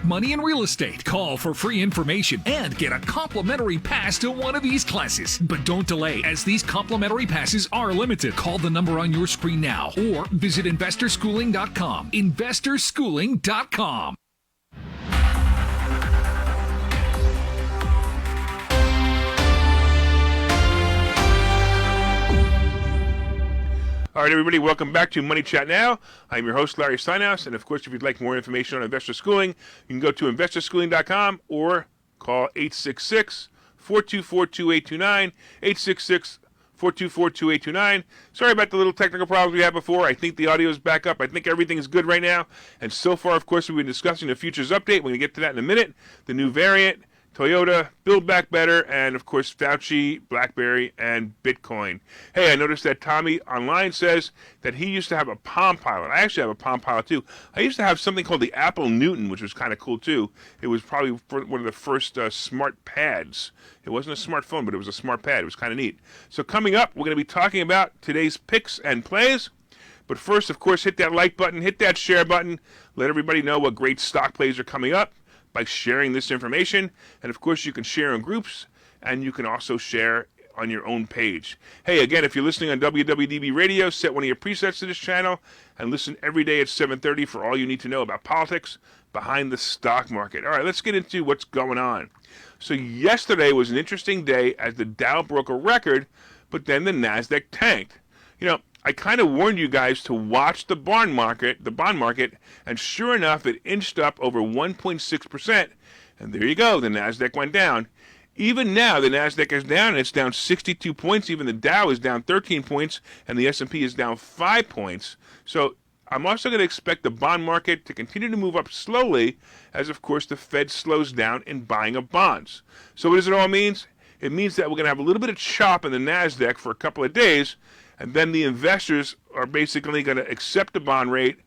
money, and real estate. Call for free information and get a complimentary pass to one of these classes. But don't delay, as these complimentary passes are limited. Call the number on your screen now or visit investorschooling.com. investorschooling.com. All right, everybody, welcome back to Money Chat Now. I'm your host, Larry Steinhaus, and of course, if you'd like more information on investor schooling, you can go to investorschooling.com or call 866-424-2829, 866-424-2829. Sorry about the little technical problems we had before. I think the audio is back up. I think everything is good right now. And so far, of course, we've been discussing the futures update. We're going to get to that in a minute. The new variant, Toyota, Build Back Better, and of course Fauci, BlackBerry, and Bitcoin. Hey, I noticed that Tommy online says that he used to have a Palm Pilot. I actually have a Palm Pilot too. I used to have something called the Apple Newton, which was kind of cool too. It was probably one of the first smart pads. It wasn't a smartphone, but it was a smart pad. It was kind of neat. So coming up, we're going to be talking about today's picks and plays. But first, of course, hit that like button, hit that share button. Let everybody know what great stock plays are coming up by sharing this information. And of course, you can share in groups, and you can also share on your own page. Hey, again, if you're listening on WWDB Radio, set one of your presets to this channel and listen every day at 7:30 for all you need to know about politics behind the stock market. All right, let's get into what's going on. So yesterday was an interesting day as the Dow broke a record, but then the NASDAQ tanked. You know, I kind of warned you guys to watch the bond market, and sure enough, it inched up over 1.6%, and there you go, the NASDAQ went down. Even now, the NASDAQ is down, and it's down 62 points. Even the Dow is down 13 points, and the S&P is down 5 points. So I'm also going to expect the bond market to continue to move up slowly as, of course, the Fed slows down in buying of bonds. So what does it all mean? It means that we're going to have a little bit of chop in the NASDAQ for a couple of days, and then the investors are basically going to accept the bond rate,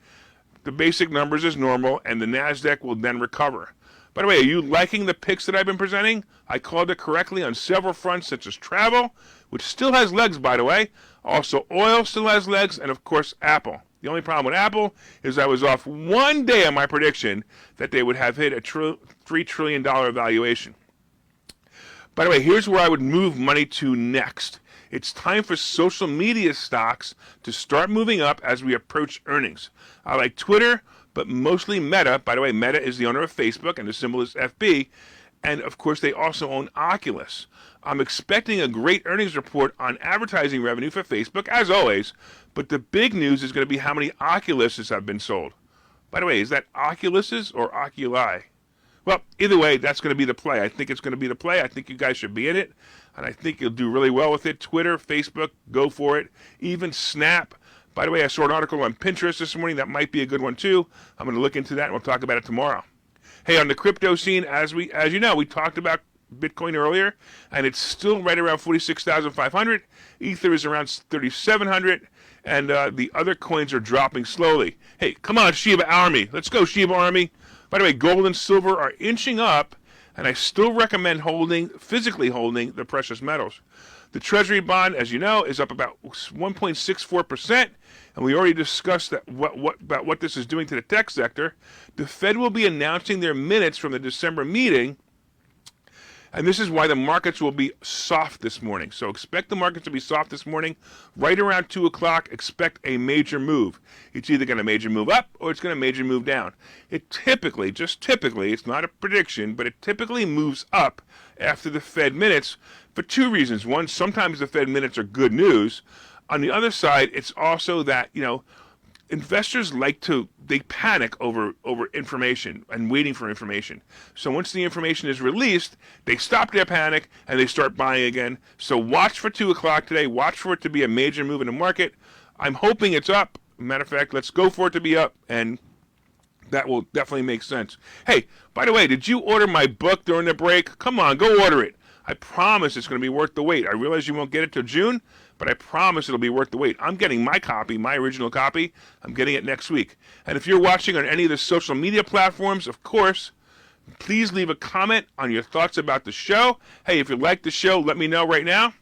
the basic numbers as normal, and the NASDAQ will then recover. By the way, are you liking the picks that I've been presenting? I called it correctly on several fronts, such as travel, which still has legs, by the way. Also, oil still has legs, and of course, Apple. The only problem with Apple is I was off one day on my prediction that they would have hit a $3 trillion valuation. By the way, here's where I would move money to next. It's time for social media stocks to start moving up as we approach earnings. I like Twitter, but mostly Meta. By the way, Meta is the owner of Facebook, and the symbol is FB. And, of course, they also own Oculus. I'm expecting a great earnings report on advertising revenue for Facebook, as always. But the big news is going to be how many Oculuses have been sold. By the way, is that Oculuses or Oculi? Well, either way, that's going to be the play. I think it's going to be the play. I think you guys should be in it, and I think you'll do really well with it. Twitter, Facebook, go for it. Even Snap. By the way, I saw an article on Pinterest this morning. That might be a good one, too. I'm going to look into that, and we'll talk about it tomorrow. Hey, on the crypto scene, as you know, we talked about Bitcoin earlier, and it's still right around 46,500. Ether is around 3,700, and the other coins are dropping slowly. Hey, come on, Shiba Army. Let's go, Shiba Army. By the way, gold and silver are inching up, and I still recommend physically holding the precious metals. The Treasury bond, as you know, is up about 1.64%, and we already discussed that about what this is doing to the tech sector. The Fed will be announcing their minutes from the December meeting, and this is why the markets will be soft this morning. So expect the markets to be soft this morning. Right around 2 o'clock, expect a major move. It's either going to major move up or it's going to major move down. It typically, it's not a prediction, but it typically moves up after the Fed minutes for two reasons. One, sometimes the Fed minutes are good news. On the other side, it's also that, investors they panic over information and waiting for information. So once the information is released, they stop their panic and they start buying again. So watch for 2 o'clock today. Watch for it to be a major move in the market. I'm hoping it's up. Matter of fact, let's go for it to be up, and that will definitely make sense. Hey, by the way, did you order my book during the break? Come on, go order it. I promise it's going to be worth the wait. I realize you won't get it till June, but I promise it'll be worth the wait. I'm getting my copy, my original copy. I'm getting it next week. And if you're watching on any of the social media platforms, of course, please leave a comment on your thoughts about the show. Hey, if you like the show, let me know right now.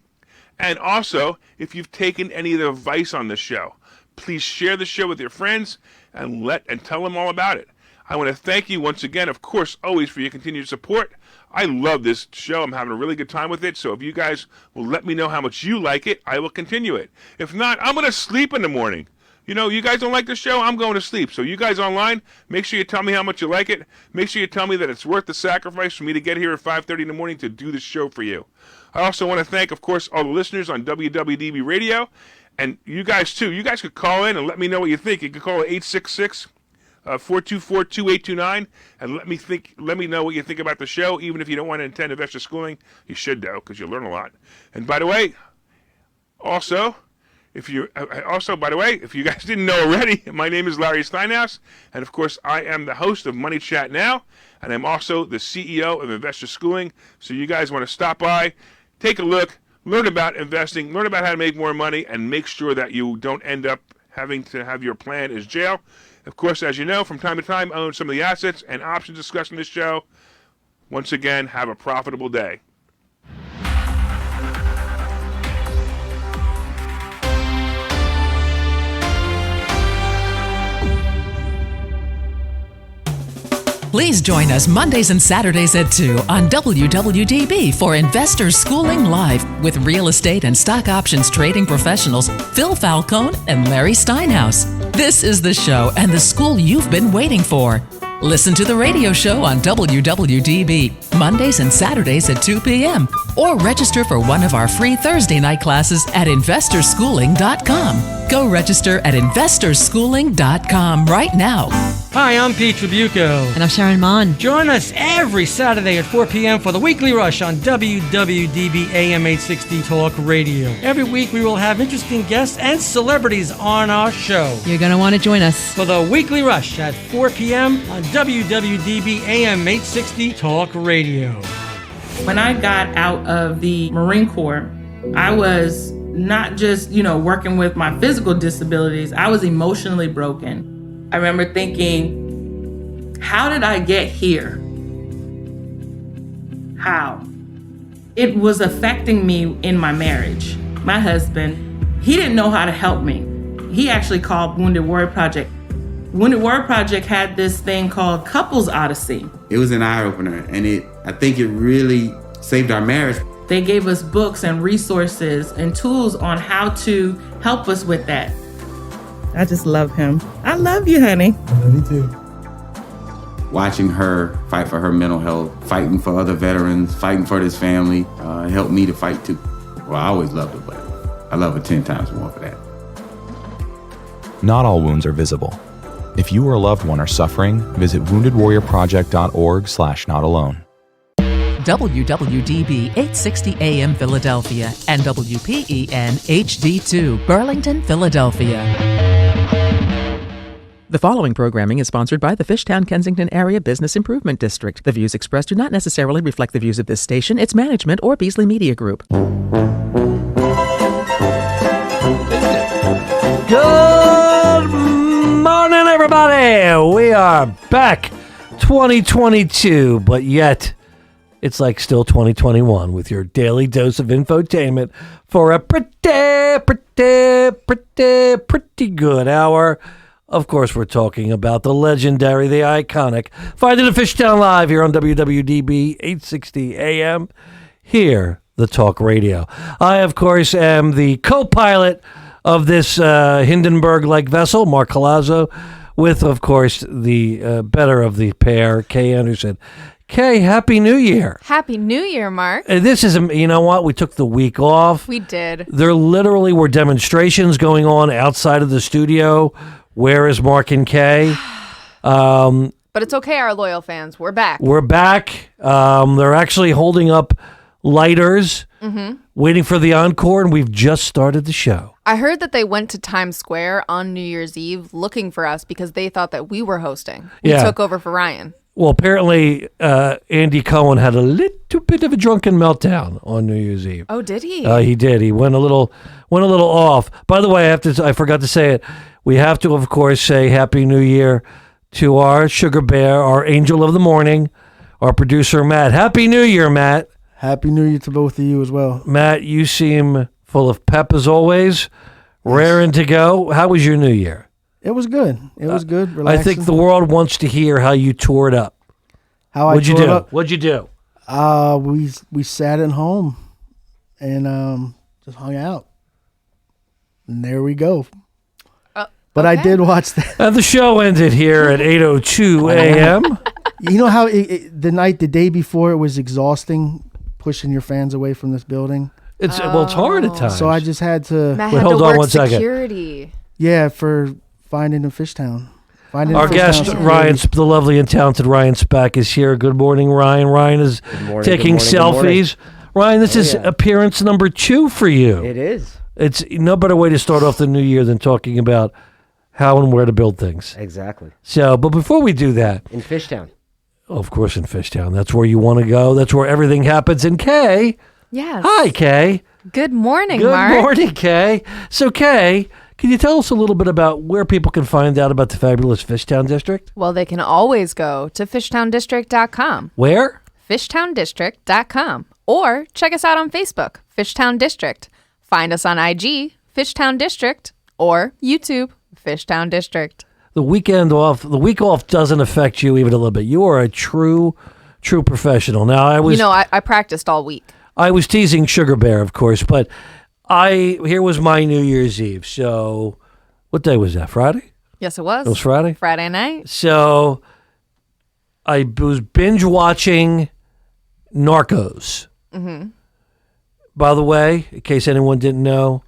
And also, if you've taken any of the advice on the show, please share the show with your friends and tell them all about it. I want to thank you once again, of course, always for your continued support. I love this show. I'm having a really good time with it. So if you guys will let me know how much you like it, I will continue it. If not, I'm going to sleep in the morning. You guys don't like the show, I'm going to sleep. So you guys online, make sure you tell me how much you like it. Make sure you tell me that it's worth the sacrifice for me to get here at 5:30 in the morning to do this show for you. I also want to thank, of course, all the listeners on WWDB Radio. And you guys, too. You guys could call in and let me know what you think. You could call at 866-424-2829 and let me know what you think about the show. Even if you don't want to attend investor schooling, you should, though, because you'll learn a lot. And by the way, if you guys didn't know already, my name is Larry Steinhaus, and of course, I am the host of Money Chat Now, and I'm also the CEO of Investor Schooling. So you guys want to stop by, take a look, learn about investing, learn about how to make more money, and make sure that you don't end up having to have your plan as jail. Of course, as you know, from time to time, I own some of the assets and options discussed in this show. Once again, have a profitable day. Please join us Mondays and Saturdays at 2 on WWDB for Investor Schooling Live with real estate and stock options trading professionals Phil Falcone and Larry Steinhaus. This is the show and the school you've been waiting for. Listen to the radio show on WWDB Mondays and Saturdays at 2 p.m. or register for one of our free Thursday night classes at investorschooling.com. Go register at investorschooling.com right now. Hi, I'm Pete Tribuco. And I'm Sharon Mon. Join us every Saturday at 4 p.m. for the Weekly Rush on WWDB AM 860 Talk Radio. Every week we will have interesting guests and celebrities on our show. You're going to want to join us for the Weekly Rush at 4 p.m. on WWDB AM 860 Talk Radio. When I got out of the Marine Corps, I was not just, working with my physical disabilities, I was emotionally broken. I remember thinking, how did I get here? How? It was affecting me in my marriage. My husband, he didn't know how to help me. He actually called Wounded Warrior Project. Wounded Warrior Project had this thing called Couples Odyssey. It was an eye-opener, and I think it really saved our marriage. They gave us books and resources and tools on how to help us with that. I just love him. I love you, honey. I love you too. Watching her fight for her mental health, fighting for other veterans, fighting for this family, helped me to fight too. Well, I always loved her, but I love her 10 times more for that. Not all wounds are visible. If you or a loved one are suffering, visit woundedwarriorproject.org/notalone. WWDB 860 AM Philadelphia and WPEN HD2 Burlington, Philadelphia. The following programming is sponsored by the Fishtown, Kensington Area Business Improvement District. The views expressed do not necessarily reflect the views of this station, its management, or Beasley Media Group. Good morning, everybody. We are back 2022, but yet it's like still 2021 with your daily dose of infotainment for a pretty good hour. Of course, we're talking about the legendary, the iconic, Finding the Fishtown Live here on WWDB 860 AM, here, the Talk Radio. I, of course, am the co-pilot of this Hindenburg-like vessel, Mark Colazzo, with, of course, the better of the pair, Kae Anderson. Kae, Happy New Year. Happy New Year, Mark. This is, you know what? We took the week off. We did. There literally were demonstrations going on outside of the studio. Where is Marc and Kae? But it's okay, our loyal fans. We're back. We're back. They're actually holding up lighters, waiting for the encore, and we've just started the show. I heard that they went to Times Square on New Year's Eve looking for us because they thought that we were hosting. We took over for Ryan. Well, apparently, Andy Cohen had a little bit of a drunken meltdown on New Year's Eve. Oh, did he? He did. He went a little off. By the way, I forgot to say it. We have to, of course, say Happy New Year to our sugar bear, our angel of the morning, our producer, Matt. Happy New Year, Matt. Happy New Year to both of you as well. Matt, you seem full of pep as always, raring to go. How was your New Year? It was good. It was good. Relaxing. I think the world wants to hear how you tore it up. What'd you do? What'd you do? We sat at home and just hung out. And there we go. But I did watch that. And the show ended here at 8:02 a.m. You know how the day before, it was exhausting pushing your fans away from this building? It's hard at times. So I just had to... Matt hold on one security. Second. Yeah, for finding in Fishtown. Our guest, Ryan, the lovely and talented Ryan Spak, is here. Good morning, Ryan. Ryan is taking selfies. Ryan, this is appearance number 2 for you. It is. It's no better way to start off the new year than talking about how and where to build things. Exactly. So, but before we do that... In Fishtown. Of course, in Fishtown. That's where you want to go. That's where everything happens. And Kae. Yes. Hi, Kae. Good morning, Mark. Good morning, Kae. So, Kae, can you tell us a little bit about where people can find out about the fabulous Fishtown District? Well, they can always go to fishtowndistrict.com. Where? Fishtowndistrict.com. Or check us out on Facebook, Fishtown District. Find us on IG, Fishtown District, or YouTube, Fishtown District. The week off doesn't affect you even a little bit. You are a true professional. Now, I practiced all week. I was teasing Sugar Bear, of course, but here was my New Year's Eve. So, what day was that? Friday? Yes, it was. It was Friday? Friday night. So, I was binge watching Narcos. Mm-hmm. By the way, in case anyone didn't know,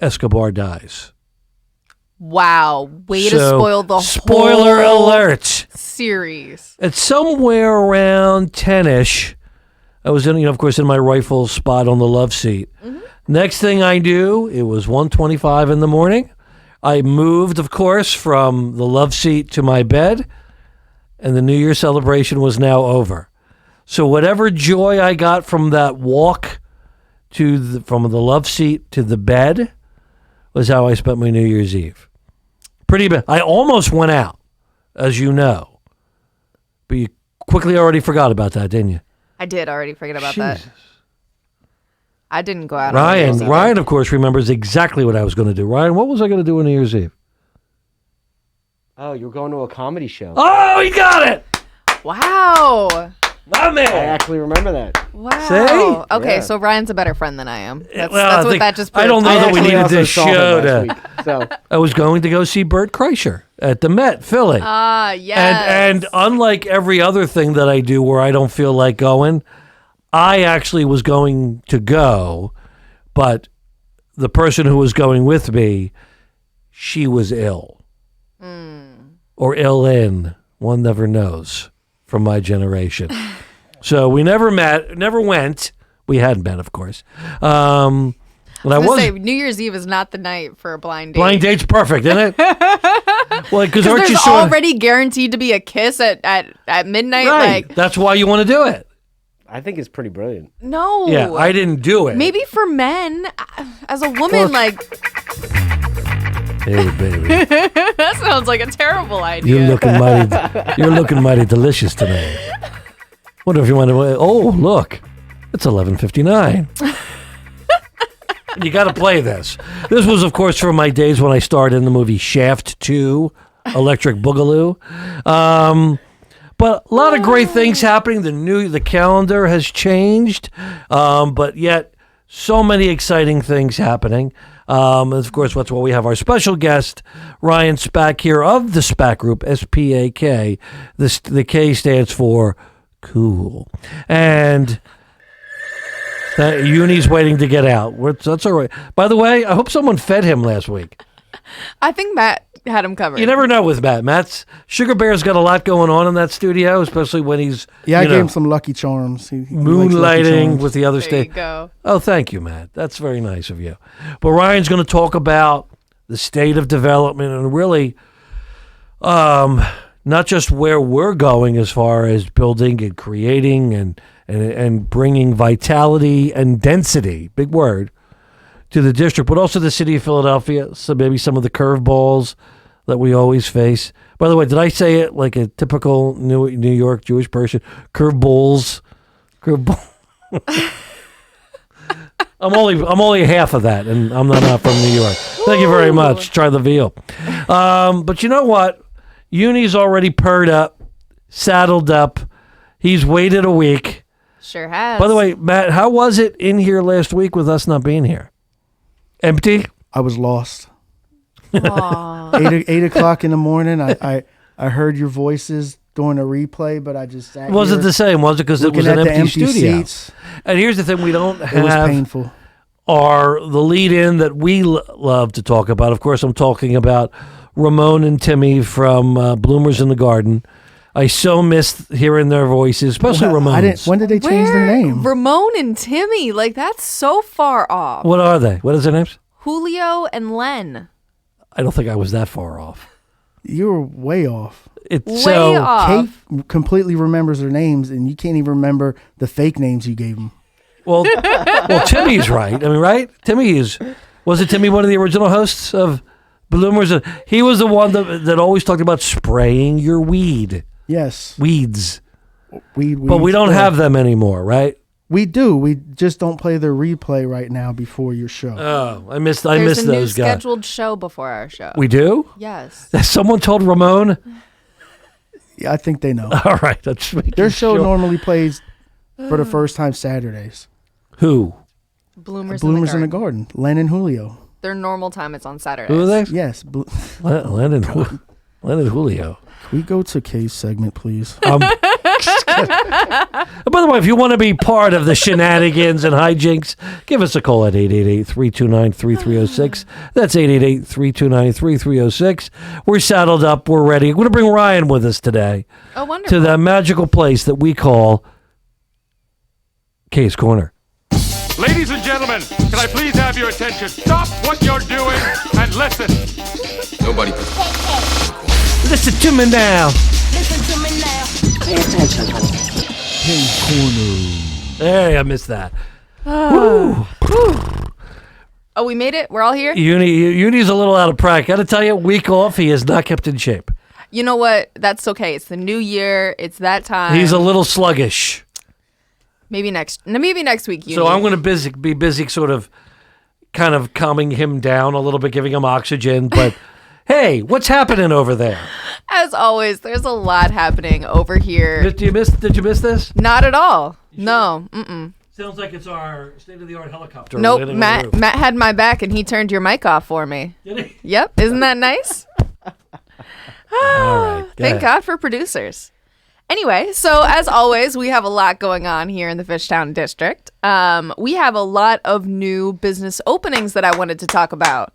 Escobar dies. Wow. Way to spoil the spoiler whole alert series. It's somewhere around 10-ish. I was of course, in my rifle spot on the love seat. Mm-hmm. Next thing I knew, it was 1:25 in the morning. I moved, of course, from the love seat to my bed, and the New Year celebration was now over. So whatever joy I got from that walk from the love seat to the bed was how I spent my New Year's Eve. Pretty bad. I almost went out, as you know. But you quickly already forgot about that, didn't you? I did already forget about that. I didn't go out. Ryan, of course, remembers exactly what I was going to do. Ryan, what was I going to do on New Year's Eve? Oh, you were going to a comedy show. Oh, he got it! Wow. My man. I actually remember that. Wow. See? Okay, Yeah. so Ryan's a better friend than I am. That's I what that just proved. I don't know that we needed this show to... So. I was going to go see Bert Kreischer at the Met, Philly. Ah, yes. And unlike every other thing that I do where I don't feel like going, I actually was going to go, but the person who was going with me, she was ill. Or ill in. One never knows from my generation. So we never met, never went. We hadn't met, of course. I was say, New Year's Eve is not the night for a blind date. Blind date's perfect, isn't it? Well, because there's already guaranteed to be a kiss at midnight. Right. That's why you want to do it. I think it's pretty brilliant. No. Yeah, I didn't do it. Maybe for men, as a woman, Hey, baby. That sounds like a terrible idea. You're looking mighty delicious today. Wonder if you want to... Oh, look. It's 11:59. You got to play this. This was, of course, from my days when I starred in the movie Shaft 2, Electric Boogaloo. But a lot of great things happening. The calendar has changed, but yet so many exciting things happening. Of course, that's why we have our special guest, Ryan Spak, here of the Spak Group, SPAK. The K stands for cool. And Uni's waiting to get out. That's all right. By the way, I hope someone fed him last week. I think Matt had him covered. You never know with Matt. Sugar Bear's got a lot going on in that studio, especially when he's I gave him some Lucky Charms. He moonlighting with the other state. There you go. Oh, thank you, Matt. That's very nice of you. But Ryan's going to talk about the state of development and really not just where we're going as far as building and creating and bringing vitality and density, big word, to the district, but also the city of Philadelphia. So maybe some of the curveballs that we always face. By the way, did I say it like a typical New York Jewish person? Curveballs. I'm only half of that, and I'm not from New York. Thank you very much. Try the veal. But you know what? Uni's already purred up, saddled up. He's waited a week. Sure has. By the way, Matt, how was it in here last week with us not being here? Empty? I was lost. 8 o'clock in the morning. I heard your voices during a replay, but I just sat Was here it the same? Was it because it was an looking at empty the studio? seats. And here's the thing we don't have. It was painful. Are the lead-in that we love to talk about. Of course, I'm talking about Ramon and Timmy from Bloomers in the Garden. I so missed hearing their voices, especially Ramon's. When did they change their name? Ramon and Timmy. Like, that's so far off. What are they? What is their names? Julio and Len. I don't think I was that far off. You were way off. Way off. Kate completely remembers their names, and you can't even remember the fake names you gave them. Well, Timmy's right. I mean, right? Wasn't Timmy one of the original hosts of Bloomers? He was the one that always talked about spraying your weed. Yes. Weeds. Weed but we don't have them anymore, right? We do. We just don't play the replay right now before your show. Oh, I missed There's those a new guys. scheduled show before our show. We do? Yes. Someone told Ramon? Yeah, I think they know. All right. That's their show normally plays for the first time Saturdays. Who? Bloomers in the Garden. Len and Julio. Their normal time is on Saturdays. Who are they? Yes. Len and Julio. Can we go to Kay's segment, please? By the way, if you want to be part of the shenanigans and hijinks, give us a call at 888-329-3306. That's 888-329-3306. We're saddled up. We're ready. We're going to bring Ryan with us today. Oh, wonderful. To that magical place that we call Kay's Corner. Ladies and gentlemen, can I please have your attention? Stop what you're doing and listen. Nobody. Listen to me now. Listen to me now. Pay attention, honey. Kay's Corner. Hey, I missed that. Oh, we made it? We're all here? Uni's a little out of practice. Got to tell you, week off, he is not kept in shape. You know what? That's okay. It's the new year. It's that time. He's a little sluggish. Maybe next week. So I'm going to be busy sort of kind of calming him down a little bit, giving him oxygen. But hey, what's happening over there? As always, there's a lot happening over here. Did you miss this? Not at all. No. Mm-mm. Sounds like it's our state-of-the-art helicopter. Nope. Matt had my back and he turned your mic off for me. Did he? Yep. Isn't that nice? All right. Thank God for producers. Anyway, so as always, we have a lot going on here in the Fishtown District. We have a lot of new business openings that I wanted to talk about.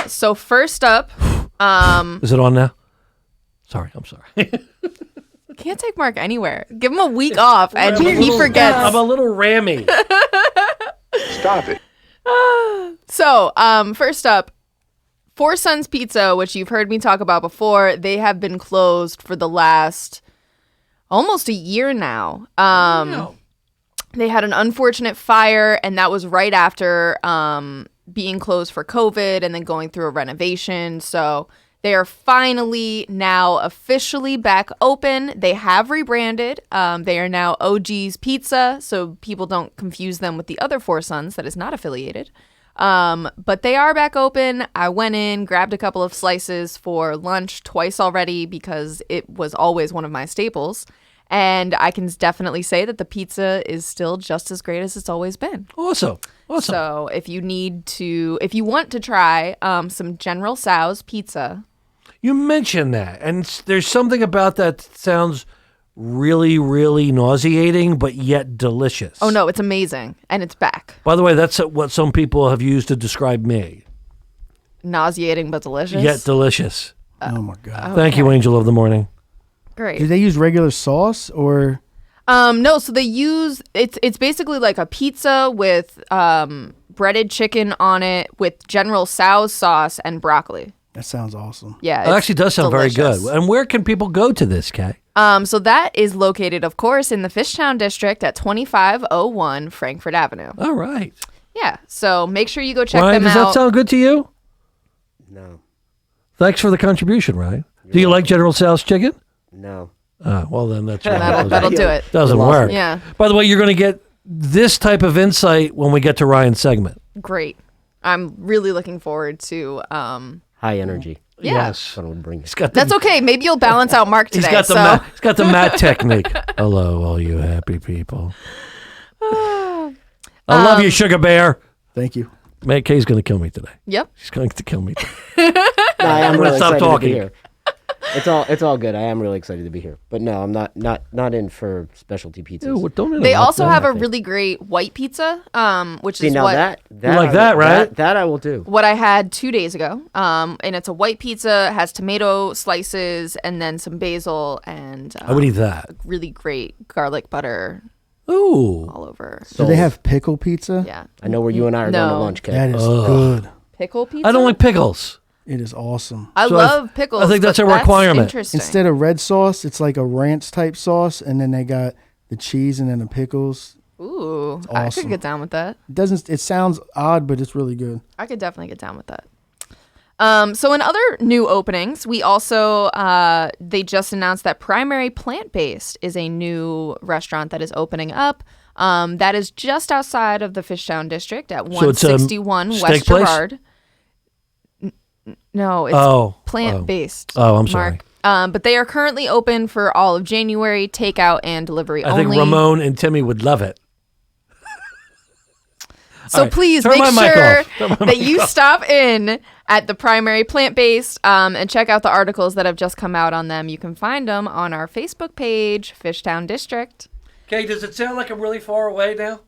So first up, is it on now? Sorry, I'm sorry. Can't take Mark anywhere. Give him a week off, and he forgets. I'm a little rammy. Stop it. So, first up, Four Sons Pizza, which you've heard me talk about before, they have been closed for the last almost a year now. They had an unfortunate fire, and that was right after being closed for COVID and then going through a renovation. So they are finally now officially back open. They have rebranded. They are now OG's Pizza, so people don't confuse them with the other Four Sons that is not affiliated. But they are back open. I went in, grabbed a couple of slices for lunch twice already because it was always one of my staples. And I can definitely say that the pizza is still just as great as it's always been. Awesome. So if you want to try some General Tso's pizza. You mentioned that, and there's something about that sounds really, really nauseating, but yet delicious. Oh, no, it's amazing. And it's back. By the way, that's what some people have used to describe me. Nauseating, but delicious? Yet delicious. Oh, my God. Thank you, Angel of the Morning. Great. Do they use regular sauce or? No, so they use, it's basically like a pizza with breaded chicken on it with General Tso's sauce and broccoli. That sounds awesome. Yeah. It actually does sound delicious. very good. And where can people go to this, Kay? So that is located, of course, in the Fishtown District at 2501 Frankfort Avenue. All right. Yeah. So make sure you go check Ryan, them out. does that sound good to you? No. Thanks for the contribution, Ryan. Do you like General Tso's chicken? No. Well, then that's right. That'll do it. Doesn't work. Yeah. By the way, you're going to get this type of insight when we get to Ryan's segment. Great. I'm really looking forward to. High energy. Yeah. Yes. That's what would bring. That's okay. Maybe you'll balance out Mark today. He's got the Matt technique. Hello, all you happy people. I love you, Sugar Bear. Thank you. Marc Kae's going to kill me today. Yep. She's going to kill me today. No, I am really stop excited talking. to be here. It's all good. I am really excited to be here. But no, I'm not in for specialty pizzas. Ew, don't They also have a really great white pizza, which See, is now what that You like that, right? That I will do. what I had 2 days ago. And it's a white pizza, has tomato slices, and then some basil and I would eat that. really great garlic butter Ooh. all over. Do they have pickle pizza? Yeah. I know where you and I are going to No. lunch, Kay. That is good. Pickle pizza? I don't like pickles. It is awesome. I So love pickles. I think that's but a requirement. Interesting. Instead of red sauce, it's like a ranch type sauce, and then they got the cheese and then the pickles. Ooh, I awesome. could get down with that. It sounds odd, but it's really good. I could definitely get down with that. So in other new openings, we also they just announced that Primary Plant-Based is a new restaurant that is opening up. That is just outside of the Fishtown District at So it's a 161 steak West place? Gerard. No, it's plant-based. Oh, I'm sorry. Mark. But they are currently open for all of January, takeout and delivery I only. think Ramon and Timmy would love it. So All right, please turn make my mic sure off. Turn my that mic you off. stop in at the Primary Plant-Based and check out the articles that have just come out on them. You can find them on our Facebook page, Fishtown District. Okay, does it sound like I'm really far away now?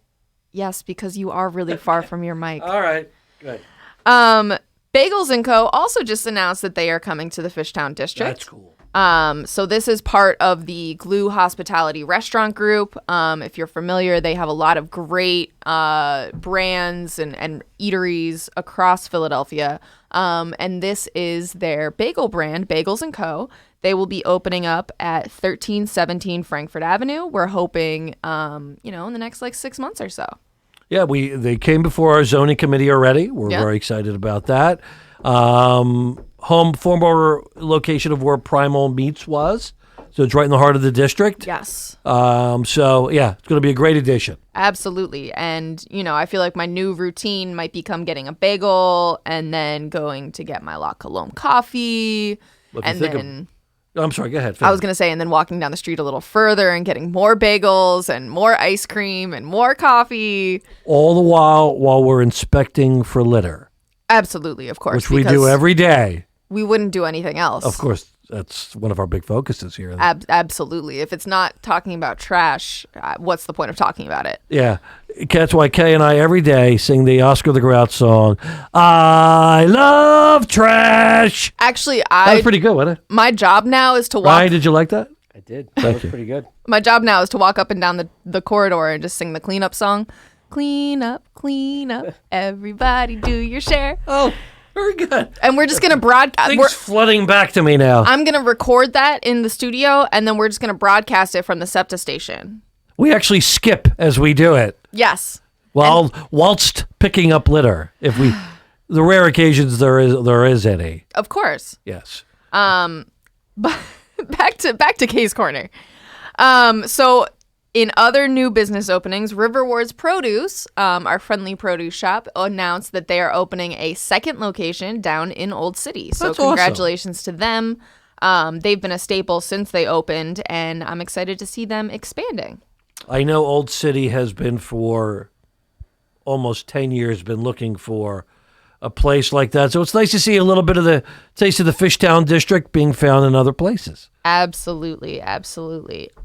Yes, because you are really far from your mic. All right, good. Bagels & Co. also just announced that they are coming to the Fishtown District. That's cool. So this is part of the Glue Hospitality Restaurant Group. If you're familiar, they have a lot of great brands and eateries across Philadelphia. And this is their bagel brand, Bagels & Co. They will be opening up at 1317 Frankfurt Avenue. We're hoping, in the next 6 months or so. Yeah, they came before our zoning committee already. We're very excited about that. Former location of where Primal Meats was. So it's right in the heart of the district. Yes. So, yeah, it's going to be a great addition. Absolutely. And, I feel like my new routine might become getting a bagel and then going to get my La Colombe coffee. I'm sorry, go ahead. I was going to say, and then walking down the street a little further and getting more bagels and more ice cream and more coffee. All the while we're inspecting for litter. Absolutely, of course. Which we do every day. We wouldn't do anything else. Of course, that's one of our big focuses here. Absolutely. If it's not talking about trash, what's the point of talking about it? Yeah. That's why Kay and I every day sing the Oscar the Grouch song, I love trash. Actually, that was pretty good, wasn't it? My job now is to walk. Ryan, did you like that? I did. That was pretty good. My job now is to walk up and down the corridor and just sing the cleanup song. Clean up, everybody do your share. Oh, very good. And we're just going to broadcast. Things flooding back to me now. I'm going to record that in the studio, and then we're just going to broadcast it from the SEPTA station. We actually skip as we do it. Yes. Whilst picking up litter, the rare occasions there is any. Of course. Yes. But back to Kae's Corner. So in other new business openings, Riverwards Produce, our friendly produce shop, announced that they are opening a second location down in Old City. So That's congratulations to them. They've been a staple since they opened, and I'm excited to see them expanding. I know Old City has been for almost 10 years been looking for a place like that. So it's nice to see a little bit of the taste of the Fishtown District being found in other places. Absolutely.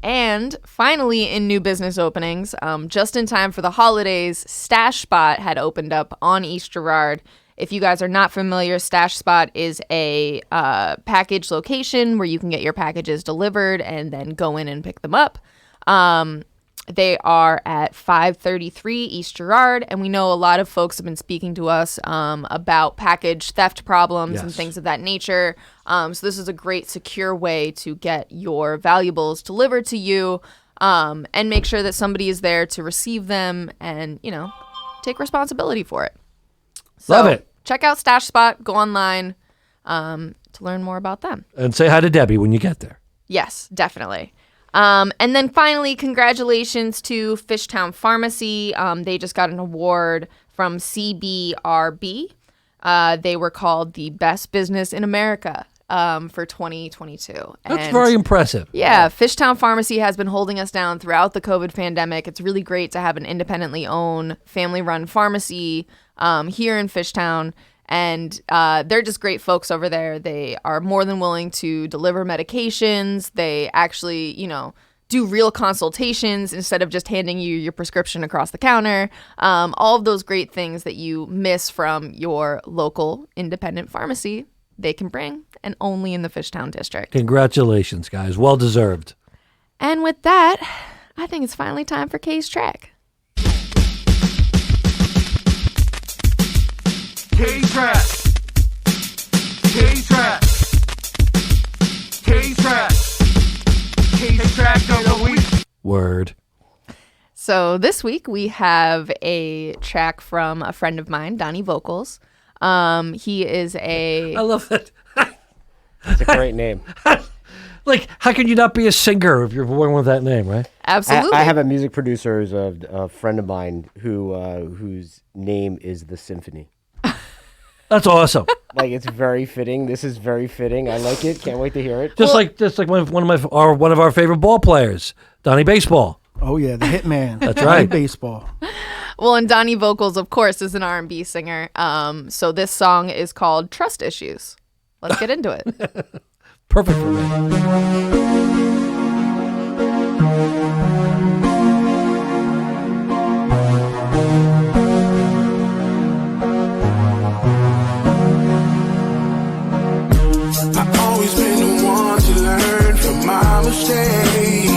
And finally, in new business openings, just in time for the holidays, Stash Spot had opened up on East Girard. If you guys are not familiar, Stash Spot is a package location where you can get your packages delivered and then go in and pick them up. They are at 533 East Girard, and we know a lot of folks have been speaking to us about package theft problems and things of that nature. So this is a great, secure way to get your valuables delivered to you and make sure that somebody is there to receive them and, take responsibility for it. So Love it. Check out Stash Spot. Go online to learn more about them. And say hi to Debbie when you get there. Yes, definitely. And then finally, congratulations to Fishtown Pharmacy. They just got an award from CBRB. They were called the best business in America for 2022. That's very impressive. Yeah, Fishtown Pharmacy has been holding us down throughout the COVID pandemic. It's really great to have an independently owned, family-run pharmacy here in Fishtown. And they're just great folks over there. They are more than willing to deliver medications. They actually, do real consultations instead of just handing you your prescription across the counter. All of those great things that you miss from your local independent pharmacy, they can bring, and only in the Fishtown District. Congratulations, guys. Well deserved. And with that, I think it's finally time for Kae's track. K-Trap. K-Trap. K-Trap. K-Trap of the week. Word. So this week we have a track from a friend of mine, Donnie Vocals. He is I love that. It's a great name. Like, how can you not be a singer if you're born with that name, right? Absolutely. I have a music producer who's a friend of mine whose name is The Symphony. That's awesome. Like, it's very fitting. This is very fitting. I like it. Can't wait to hear it. Just like one of our favorite ball players, Donnie Baseball. Oh yeah, the Hitman. That's Donnie right. Baseball. Well, and Donnie Vocals, of course, is an R&B singer. So this song is called Trust Issues. Let's get into it. Perfect for me. I've always been the one to learn from my mistakes.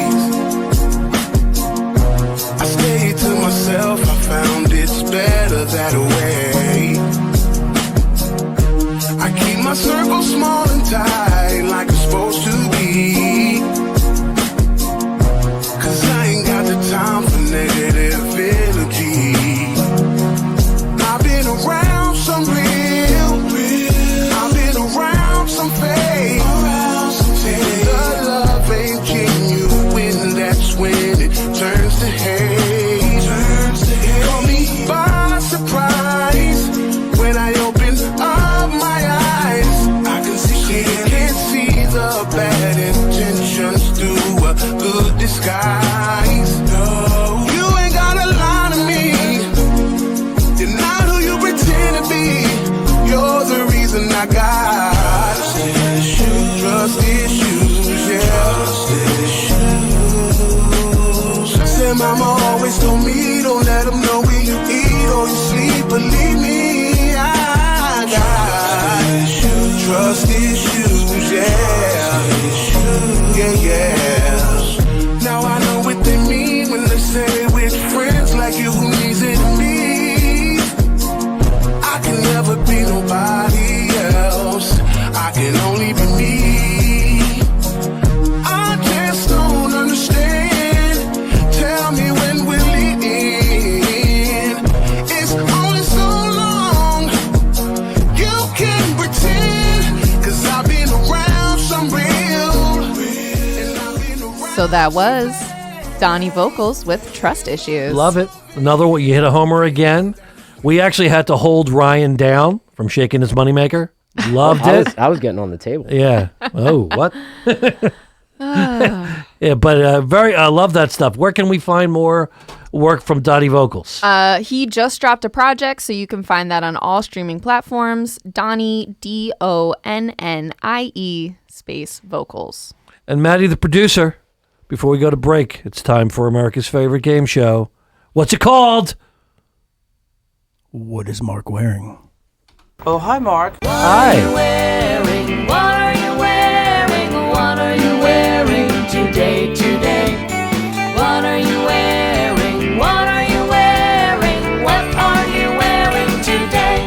I stayed to myself, I found it's better that way. I keep my circle small and tight like it's supposed to be. 'Cause I ain't got the time for negative energy. I've been around some real. I've been around some fake. The love ain't genuine, that's when it turns to hate. Caught me by surprise when I open up my eyes. I can can't see the bad intentions through a good disguise. No, you ain't gotta lie to me. You're not who you pretend to be. You're the reason I got trust issues, yeah. Said mama always told me don't let them know where you eat or you sleep. Believe me, I got trust issues, yeah. Yeah, yeah. Now I know what they mean when they say with friends like you who needs it to me. I can never be nobody else. I can only be me. I just don't understand. Tell me when we're leaving. It's only so long you can pretend. 'Cause I've been around some real. And I've been around. So that was Donnie Vocals with Trust Issues. Love it. Another one. You hit a homer again. We actually had to hold Ryan down from shaking his moneymaker. Loved it. I was getting on the table. Yeah. Oh, what? Yeah, but I love that stuff. Where can we find more work from Donnie Vocals? He just dropped a project, so you can find that on all streaming platforms. Donnie, DONNIE space vocals. And Maddie, the producer, before we go to break, it's time for America's favorite game show. What's it called? What is Mark wearing? Oh, hi, Mark. Hi. Wearing? What are you wearing? What are you wearing today? What are you wearing? What are you wearing? What are you wearing today?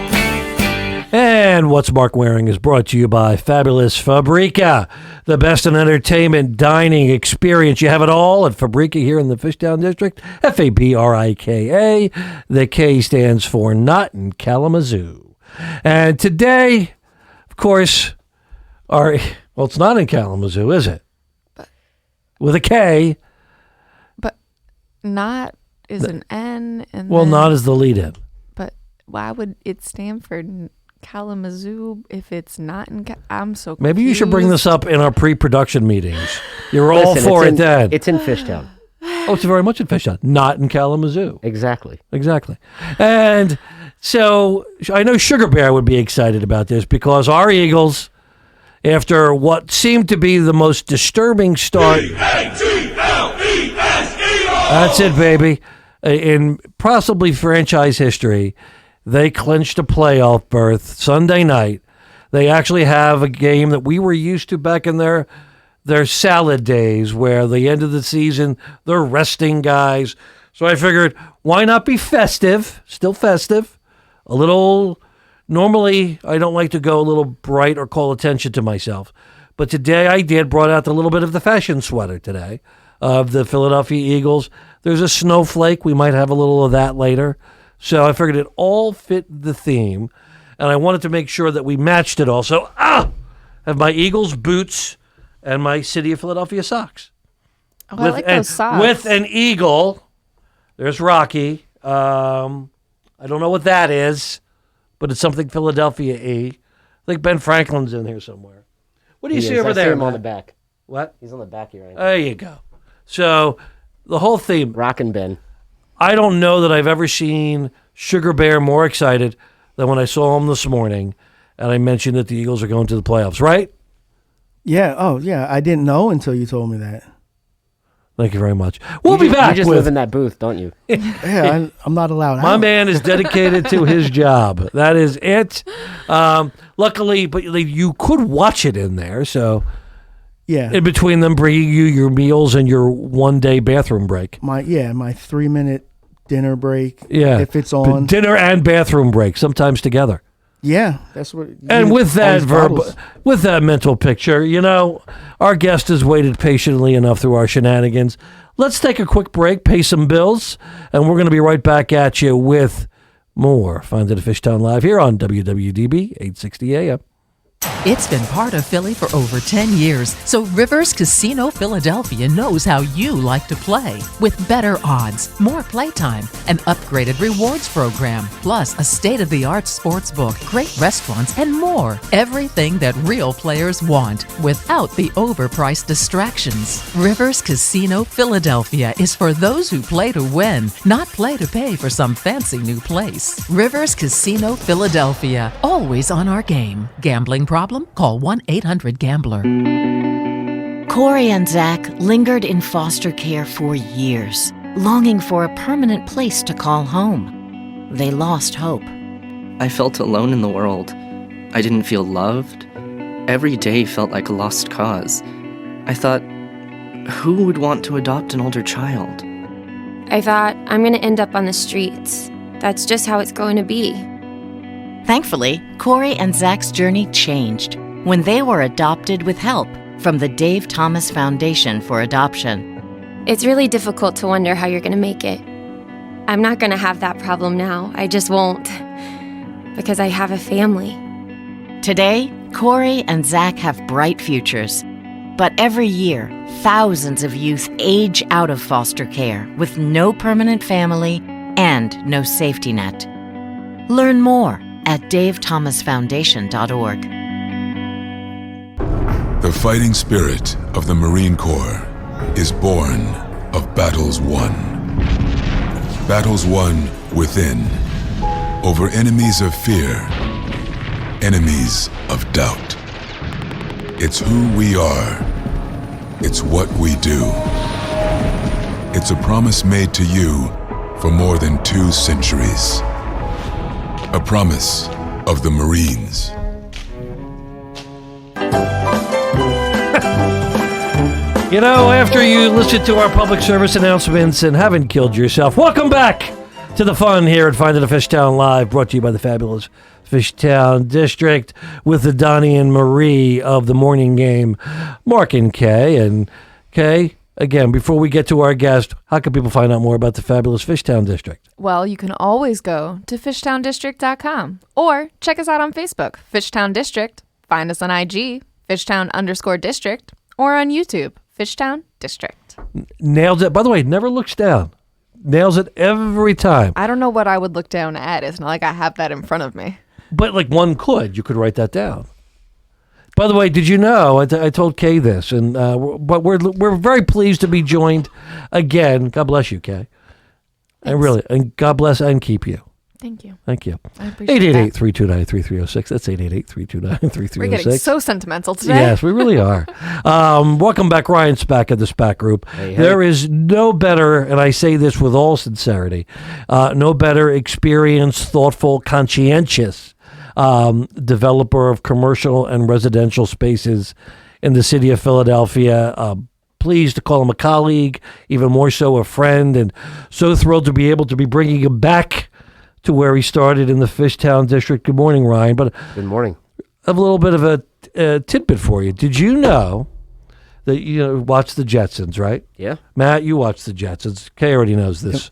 And What's Mark Wearing is brought to you by Fabulous Fabrica, the best in entertainment dining experience. You have it all at Fabrica here in the Fishtown District, Fabrika. The K stands for Not in Kalamazoo. And today, of course, it's not in Kalamazoo, is it? With a K. But not is an N. And well, then, not is the lead in. But why would it stand for Kalamazoo if it's not in? I'm so confused. Maybe you should bring this up in our pre-production meetings. You're all for it then. It's in Fishtown. Oh, it's very much in Fishtown, not in Kalamazoo. Exactly. And so I know Sugar Bear would be excited about this because our Eagles, after what seemed to be the most disturbing start. That's it, baby. In possibly franchise history, they clinched a playoff berth Sunday night. They actually have a game that we were used to back in their salad days, where the end of the season, they're resting guys. So I figured, why not be festive, still festive, a little. Normally, I don't like to go a little bright or call attention to myself. But today I brought out a little bit of the fashion sweater today of the Philadelphia Eagles. There's a snowflake. We might have a little of that later. So I figured it all fit the theme. And I wanted to make sure that we matched it all. So, I have my Eagles boots and my City of Philadelphia socks. Oh, I like those socks. With an eagle. There's Rocky. I don't know what that is, but it's something Philadelphia-y. I think Ben Franklin's in here somewhere. What do you see over there? I see him on the back. What? He's on the back here. Right? There you go. So the whole theme. Rockin' Ben. I don't know that I've ever seen Sugar Bear more excited than when I saw him this morning, and I mentioned that the Eagles are going to the playoffs, right? Yeah. Oh, yeah. I didn't know until you told me that. Thank you very much. We'll be back. You just live in that booth, don't you? Yeah, I'm not allowed out. My man is dedicated to his job. That is it. Luckily, but you could watch it in there. So, yeah, in between them bringing you your meals and your one-day bathroom break. My 3-minute dinner break. Yeah, if it's on. Dinner and bathroom break, sometimes together. Yeah, that's what. And with that with that mental picture, our guest has waited patiently enough through our shenanigans. Let's take a quick break, pay some bills, and we're going to be right back at you with more Find It at Fishtown Live here on WWDB 860 AM. It's been part of Philly for over 10 years, so Rivers Casino Philadelphia knows how you like to play. With better odds, more playtime, an upgraded rewards program, plus a state-of-the-art sports book, great restaurants, and more. Everything that real players want, without the overpriced distractions. Rivers Casino Philadelphia is for those who play to win, not play to pay for some fancy new place. Rivers Casino Philadelphia, always on our game. Gambling problem? Call 1-800-GAMBLER. Corey and Zach lingered in foster care for years, longing for a permanent place to call home. They lost hope. I felt alone in the world. I didn't feel loved. Every day felt like a lost cause. I thought, who would want to adopt an older child? I thought, I'm going to end up on the streets. That's just how it's going to be. Thankfully, Corey and Zach's journey changed when they were adopted with help from the Dave Thomas Foundation for Adoption. It's really difficult to wonder how you're going to make it. I'm not going to have that problem now. I just won't. Because I have a family. Today, Corey and Zach have bright futures. But every year, thousands of youth age out of foster care with no permanent family and no safety net. Learn more at davethomasfoundation.org. The fighting spirit of the Marine Corps is born of battles won. Battles won within, over enemies of fear, enemies of doubt. It's who we are. It's what we do. It's a promise made to you for more than 2 centuries. A promise of the Marines. After you listen to our public service announcements and haven't killed yourself, welcome back to the fun here at Find It at Fishtown Live, brought to you by the fabulous Fishtown District with the Donnie and Marie of the morning game, Marc and Kae. And Kae, again, before we get to our guest, how can people find out more about the fabulous Fishtown District? Well, you can always go to fishtowndistrict.com or check us out on Facebook, Fishtown District. Find us on IG, Fishtown_District, or on YouTube, Fishtown District. Nailed it. By the way, never looks down. nails it every time. I don't know what I would look down at. It's not like I have that in front of me. But like you could write that down. By the way, did you know, I told Kay this, and but we're very pleased to be joined again. God bless you, Kay. And God bless and keep you. Thank you. Thank you. I appreciate 888-329-3306. That's 888-329-3306. We're getting so sentimental today. Yes, we really are. Welcome back, Ryan Spak of the Spak Group. Hey. There is no better, and I say this with all sincerity, no better experienced, thoughtful, conscientious developer of commercial and residential spaces in the city of Philadelphia. Pleased to call him a colleague, even more so a friend, and so thrilled to be able to be bringing him back to where he started in the Fishtown District. Good morning, Ryan. But good morning. I have a little bit of a tidbit for you. Did you know that you watch the Jetsons, right? Yeah. Matt, you watch the Jetsons. Kay already knows this.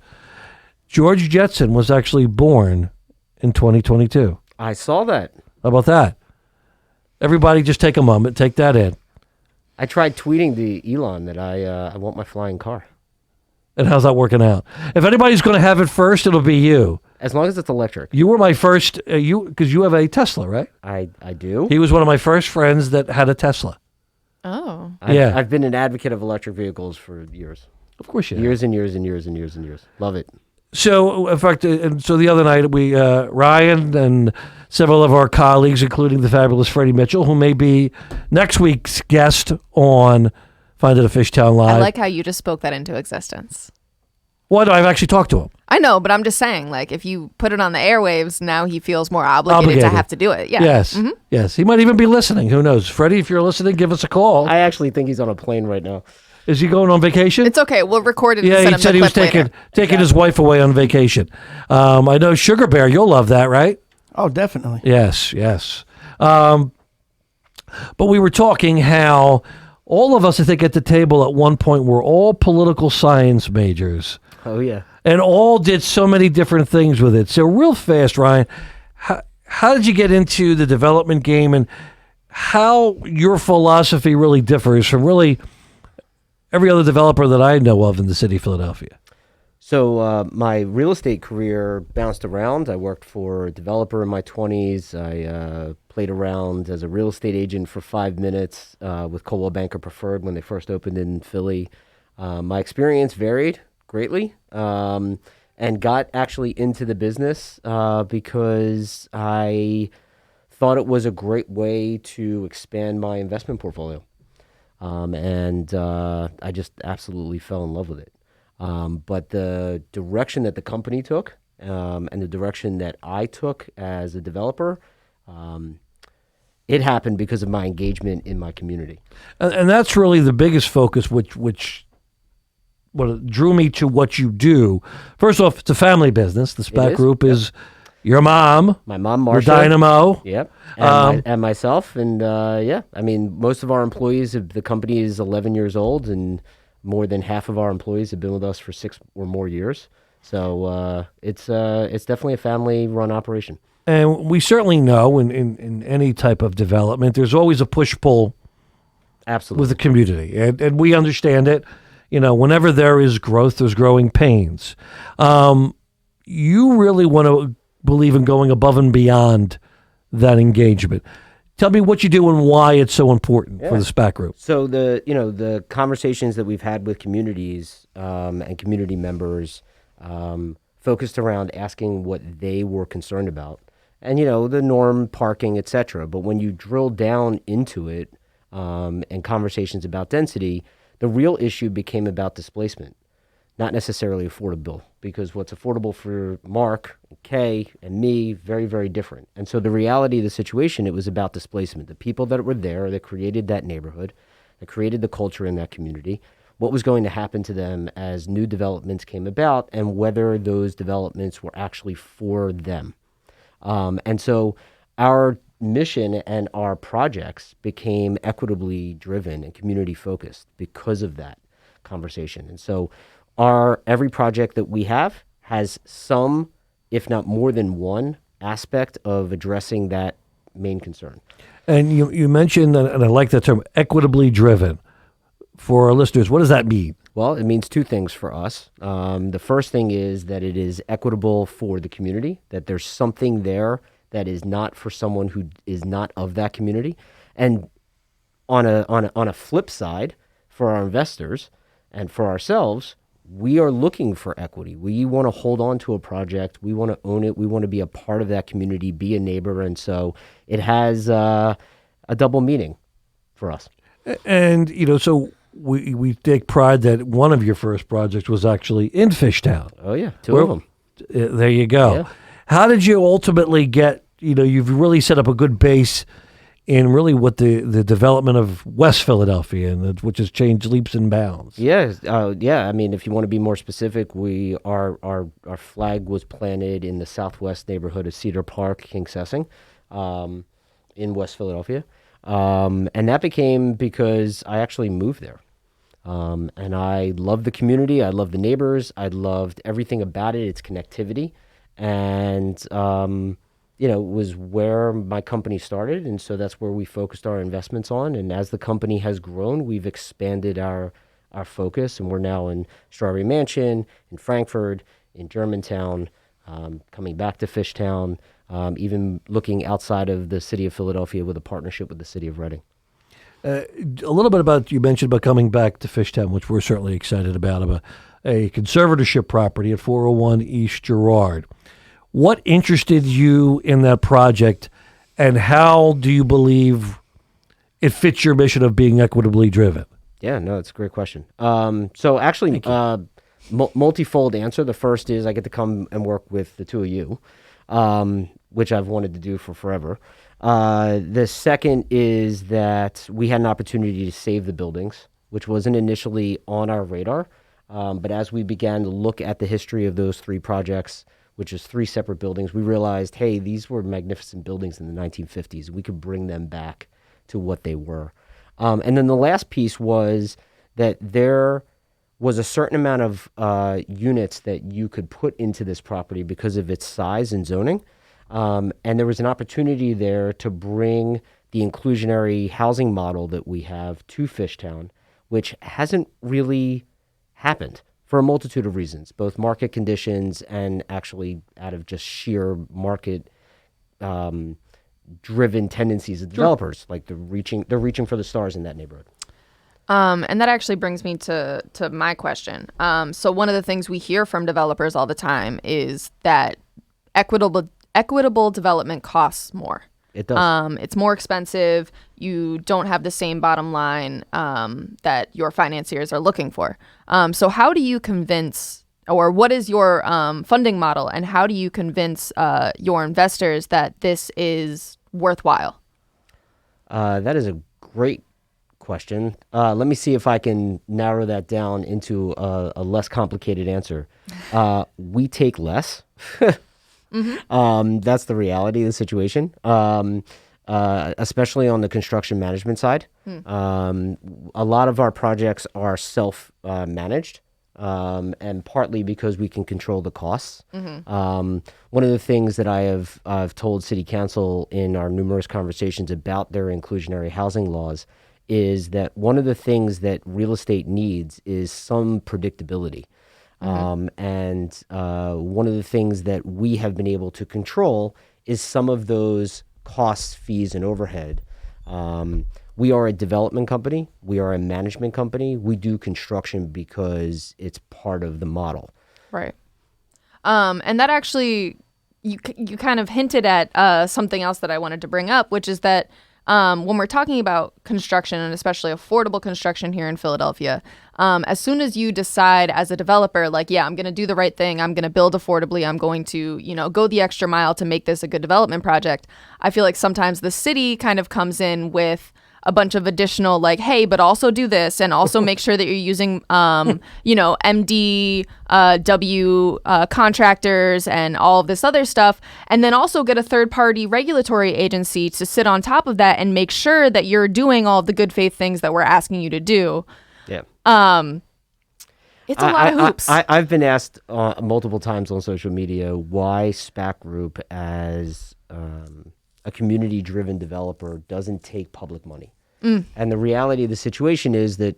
George Jetson was actually born in 2022. I saw that. How about that? Everybody just take a moment, take that in. I tried tweeting to Elon that I want my flying car. And how's that working out? If anybody's going to have it first, it'll be you. As long as it's electric. You were my first, because you have a Tesla, right? I do. He was one of my first friends that had a Tesla. Oh. I've been an advocate of electric vehicles for years. Of course you have. Years and years and years and years and years. Love it. So, in fact, so the other night, we Ryan and several of our colleagues, including the fabulous Freddie Mitchell, who may be next week's guest on Find It a Fishtown Live. I like how you just spoke that into existence. What? I've actually talked to him. I know, but I'm just saying, like, if you put it on the airwaves, now he feels more obligated to have to do it. Yeah. Yes. Mm-hmm. Yes. He might even be listening. Who knows? Freddie, if you're listening, give us a call. I actually think he's on a plane right now. Is he going on vacation? It's okay. We'll record it. Yeah, and send he said him he the was clip taking his wife away on vacation. I know Sugar Bear, you'll love that, right? Oh, definitely. Yes, yes. But we were talking how all of us, I think, at the table at one point were all political science majors. Oh, yeah. And all did so many different things with it. So real fast, Ryan, how did you get into the development game and how your philosophy really differs from really every other developer that I know of in the city of Philadelphia? So my real estate career bounced around. I worked for a developer in my 20s. I played around as a real estate agent for 5 minutes with Coldwell Banker Preferred when they first opened in Philly. My experience varied greatly and got actually into the business because I thought it was a great way to expand my investment portfolio. And I just absolutely fell in love with it. But the direction that the company took and the direction that I took as a developer, it happened because of my engagement in my community. And that's really the biggest focus, which what drew me to what you do. First off, it's a family business. The Spak Group is your mom. My mom, Marcia. Your dynamo. Yep. And myself. And yeah, I mean, most of our employees, the company is 11 years old, and more than half of our employees have been with us for 6 or more years. So it's definitely a family-run operation. And we certainly know in any type of development, there's always a push-pull Absolutely. with the community. And we understand it. You know, whenever there is growth, there's growing pains. You really want to believe in going above and beyond that engagement. Tell me what you do and why it's so important for the Spak Group. So the conversations that we've had with communities and community members focused around asking what they were concerned about, and the norm, parking, etc. But when you drill down into it and conversations about density, the real issue became about displacement, not necessarily affordable, because what's affordable for Marc and Kae and me, very, very different. And so the reality of the situation, it was about displacement. The people that were there, that created that neighborhood, that created the culture in that community, what was going to happen to them as new developments came about, and whether those developments were actually for them. And so our mission and our projects became equitably driven and community focused because of that conversation. And so every project that we have has some, if not more than one, aspect of addressing that main concern. And you mentioned, and I like that term, equitably driven. For our listeners, what does that mean? Well, it means two things for us. The first thing is that it is equitable for the community, that there's something there that is not for someone who is not of that community. And on a flip side, for our investors and for ourselves, we are looking for equity. We want to hold on to a project. We want to own it. We want to be a part of that community, be a neighbor. And so it has a double meaning for us. And, so we take pride that one of your first projects was actually in Fishtown. Oh, yeah. Two of them. There you go. Yeah. How did you ultimately get, you've really set up a good base in really what the development of West Philadelphia, which has changed leaps and bounds. Yeah. I mean, if you want to be more specific, our flag was planted in the southwest neighborhood of Cedar Park, Kingsessing, in West Philadelphia. And that became because I actually moved there. And I loved the community. I loved the neighbors. I loved everything about it, its connectivity. And, it was where my company started. And so that's where we focused our investments on. And as the company has grown, we've expanded our focus. And we're now in Strawberry Mansion, in Frankfurt, in Germantown, coming back to Fishtown, even looking outside of the city of Philadelphia with a partnership with the city of Reading. A little bit about, you mentioned about coming back to Fishtown, which we're certainly excited about a conservatorship property at 401 East Girard. What interested you in that project, and how do you believe it fits your mission of being equitably driven? Yeah, no, it's a great question. So actually, multifold answer. The first is I get to come and work with the two of you, which I've wanted to do for forever. The second is that we had an opportunity to save the buildings, which wasn't initially on our radar. But as we began to look at the history of those three projects, which is three separate buildings, we realized, hey, these were magnificent buildings in the 1950s. We could bring them back to what they were. And then the last piece was that there was a certain amount of units that you could put into this property because of its size and zoning. And there was an opportunity there to bring the inclusionary housing model that we have to Fishtown, which hasn't really happened for a multitude of reasons, both market conditions and actually out of just sheer market driven tendencies of developers. Like they're reaching for the stars in that neighborhood. And that actually brings me to my question. So one of the things we hear from developers all the time is that equitable development costs more. It does. It's more expensive. You don't have the same bottom line that your financiers are looking for. So how do you convince, or what is your funding model, and how do you convince your investors that this is worthwhile? That is a great question. Let me see if I can narrow that down into a less complicated answer. We take less. Mm-hmm. That's the reality of the situation, especially on the construction management side. A lot of our projects are self-managed, and partly because we can control the costs. Mm-hmm. One of the things that I've told City Council in our numerous conversations about their inclusionary housing laws is that one of the things that real estate needs is some predictability. Mm-hmm. And one of the things that we have been able to control is some of those costs, fees, and overhead. We are a development company. We are a management company. We do construction because it's part of the model. Right. And that actually, you kind of hinted at something else that I wanted to bring up, which is that when we're talking about construction, and especially affordable construction here in Philadelphia, as soon as you decide as a developer, like, yeah, I'm going to do the right thing, I'm going to build affordably, I'm going to, go the extra mile to make this a good development project, I feel like sometimes the city kind of comes in with a bunch of additional, like, hey, but also do this, and also make sure that you're using, MDW contractors and all of this other stuff, and then also get a third-party regulatory agency to sit on top of that and make sure that you're doing all of the good faith things that we're asking you to do. Yeah. It's a lot of hoops. I've been asked multiple times on social media why Spak Group, as a community-driven developer, doesn't take public money. And the reality of the situation is that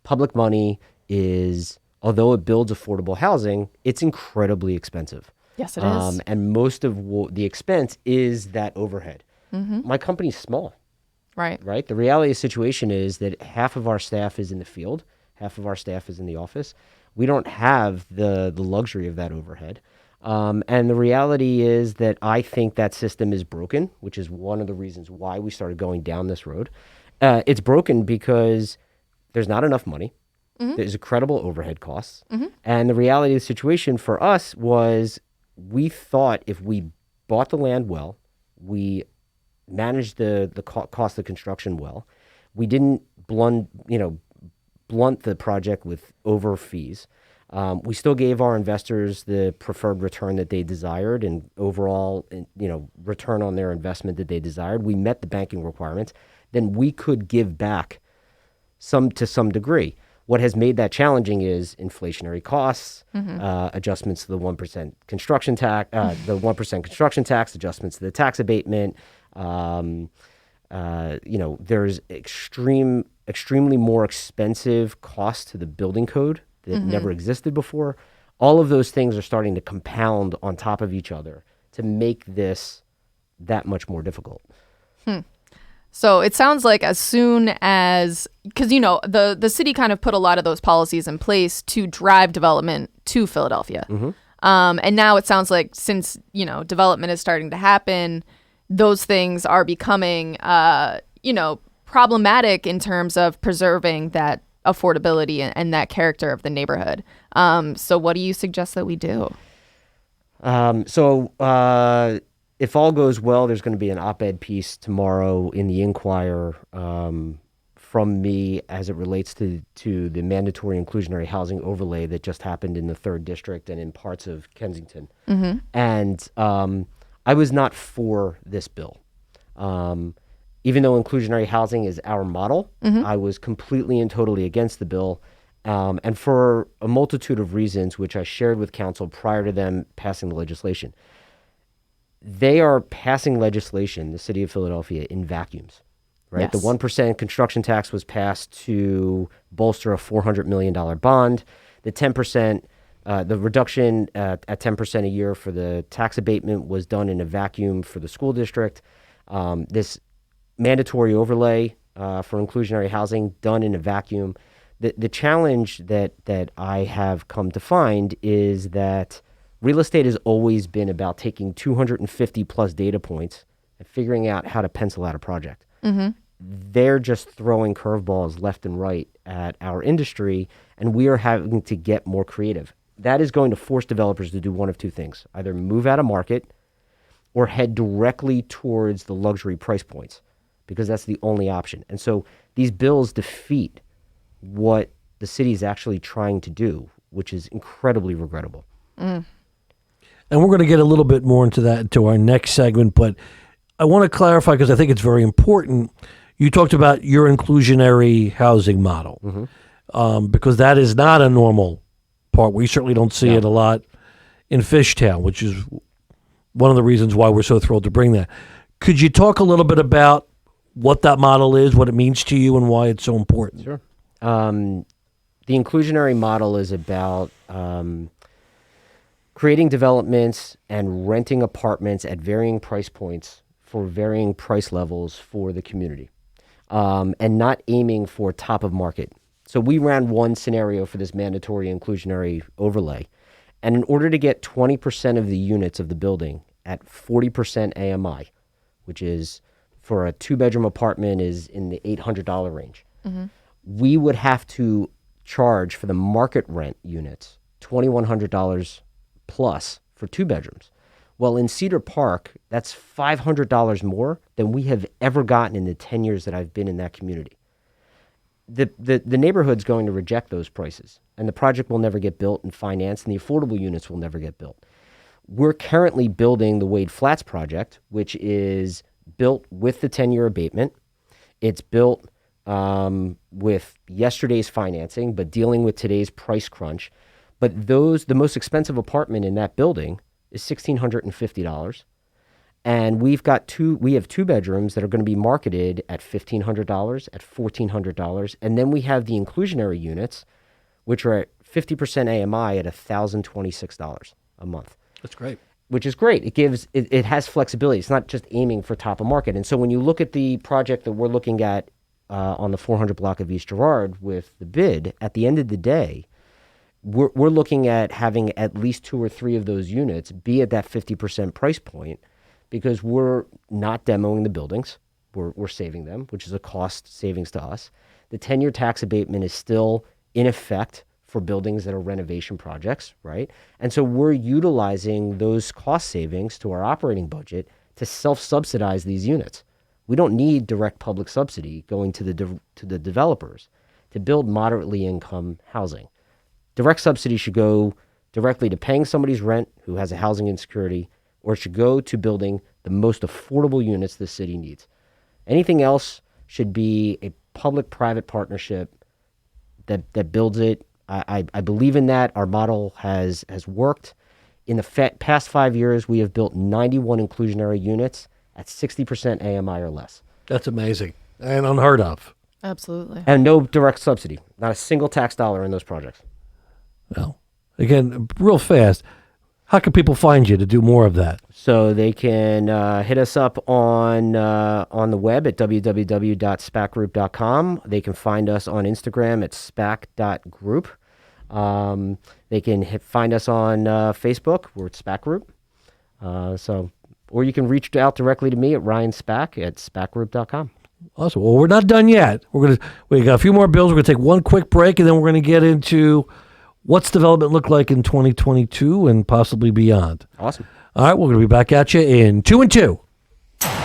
public money is, although it builds affordable housing, it's incredibly expensive. Yes, it is. And most of the expense is that overhead. My company's small. Right. The reality of the situation is that half of our staff is in the field, half of our staff is in the office. We don't have the luxury of that overhead. And the reality is that I think that system is broken, which is one of the reasons why we started going down this road. It's broken because there's not enough money. There's incredible overhead costs. And the reality of the situation for us was we thought if we bought the land well, we managed the cost of construction well, we didn't blunt the project with over fees. We still gave our investors the preferred return that they desired and overall, return on their investment that they desired. We met the banking requirements. Then we could give back to some degree. What has made that challenging is inflationary costs, adjustments to the 1% construction tax, adjustments to the tax abatement. There's extremely more expensive costs to the building code that never existed before. All of those things are starting to compound on top of each other to make this that much more difficult. So it sounds like as soon as, because, the city kind of put a lot of those policies in place to drive development to Philadelphia. And now it sounds like since, development is starting to happen, those things are becoming, problematic in terms of preserving that affordability and that character of the neighborhood. So what do you suggest that we do? If all goes well, there's going to be an op-ed piece tomorrow in the Inquirer from me as it relates to the mandatory inclusionary housing overlay that just happened in the 3rd District and in parts of Kensington. And I was not for this bill. Even though inclusionary housing is our model, I was completely and totally against the bill. And for a multitude of reasons, which I shared with council prior to them passing the legislation. They are passing legislation, the city of Philadelphia, in vacuums, right? Yes. The 1% construction tax was passed to bolster a $400 million bond. The 10%, the reduction at 10% a year for the tax abatement was done in a vacuum for the school district. This mandatory overlay for inclusionary housing done in a vacuum. The challenge that I have come to find is that real estate has always been about taking 250 plus data points and figuring out how to pencil out a project. They're just throwing curveballs left and right at our industry, and we are having to get more creative. That is going to force developers to do one of two things: either move out of market or head directly towards the luxury price points, because that's the only option. And so these bills defeat what the city is actually trying to do, which is incredibly regrettable. And we're going to get a little bit more into that to our next segment, but I want to clarify because I think it's very important. You talked about your inclusionary housing model, because that is not a normal part. We certainly don't see it a lot in Fishtown, which is one of the reasons why we're so thrilled to bring that. Could you talk a little bit about what that model is, what it means to you, and why it's so important? Sure. The inclusionary model is about creating developments and renting apartments at varying price points for varying price levels for the community, and not aiming for top of market. So we ran one scenario for this mandatory inclusionary overlay, and in order to get 20% of the units of the building at 40% AMI, which is for a 2-bedroom apartment is in the $800 range, we would have to charge for the market rent units $2,100 plus for 2 bedrooms. Well, in Cedar Park, that's $500 more than we have ever gotten in the 10 years that I've been in that community. The neighborhood's going to reject those prices, and the project will never get built and financed, and the affordable units will never get built. We're currently building the Wade Flats project, which is built with the 10-year abatement. It's built with yesterday's financing, but dealing with today's price crunch. But the most expensive apartment in that building is $1,650. And we have 2 bedrooms that are going to be marketed at $1,500, at $1,400. And then we have the inclusionary units, which are at 50% AMI at $1,026 a month. That's great. Which is great. It has flexibility. It's not just aiming for top of market. And so when you look at the project that we're looking at on the 400 block of East Girard with the bid, at the end of the day, we're looking at having at least 2 or 3 of those units be at that 50% price point, because we're not demoing the buildings. We're saving them, which is a cost savings to us. The 10-year tax abatement is still in effect for buildings that are renovation projects, right? And so we're utilizing those cost savings to our operating budget to self-subsidize these units. We don't need direct public subsidy going to the developers to build moderately income housing. Direct subsidy should go directly to paying somebody's rent who has a housing insecurity, or it should go to building the most affordable units the city needs. Anything else should be a public-private partnership that builds it. I believe in that. Our model has worked. In the past 5 years, we have built 91 inclusionary units at 60% AMI or less. That's amazing and unheard of. Absolutely. And no direct subsidy. Not a single tax dollar in those projects. Well, again, real fast, how can people find you to do more of that? So they can hit us up on the web at www.spakgroup.com. They can find us on Instagram at spak.group. They can find us on Facebook. We're at Spak Group. Or you can reach out directly to me at Ryan Spak at spakgroup.com. Awesome. Well, we're not done yet. We got a few more bills. We're going to take one quick break, and then we're going to get into what's development look like in 2022 and possibly beyond. Awesome. All right, we're going to be back at you in 2 and 2.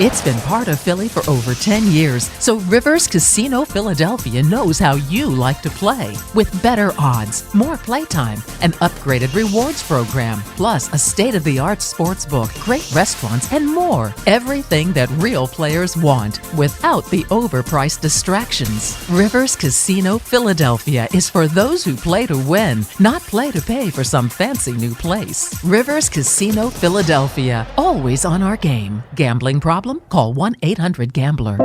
It's been part of Philly for over 10 years, so Rivers Casino Philadelphia knows how you like to play. With better odds, more playtime, an upgraded rewards program, plus a state-of-the-art sports book, great restaurants, and more. Everything that real players want, without the overpriced distractions. Rivers Casino Philadelphia is for those who play to win, not play to pay for some fancy new place. Rivers Casino Philadelphia, always on our game. Gambling problem? Call 1-800-GAMBLER.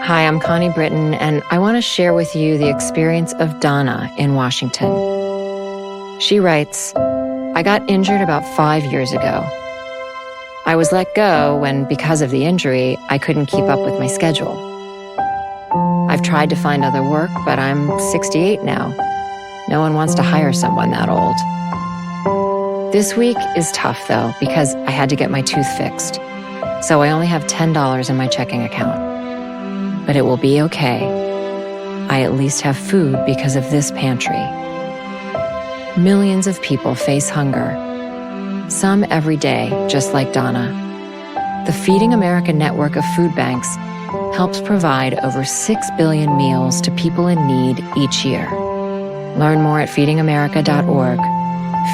Hi, I'm Connie Britton, and I want to share with you the experience of Donna in Washington. She writes, I got injured about 5 years ago. I was let go when, because of the injury, I couldn't keep up with my schedule. I've tried to find other work, but I'm 68 now. No one wants to hire someone that old. This week is tough, though, because I had to get my tooth fixed. So I only have $10 in my checking account. But it will be okay. I at least have food because of this pantry. Millions of people face hunger. Some every day, just like Donna. The Feeding America network of food banks helps provide over 6 billion meals to people in need each year. Learn more at feedingamerica.org.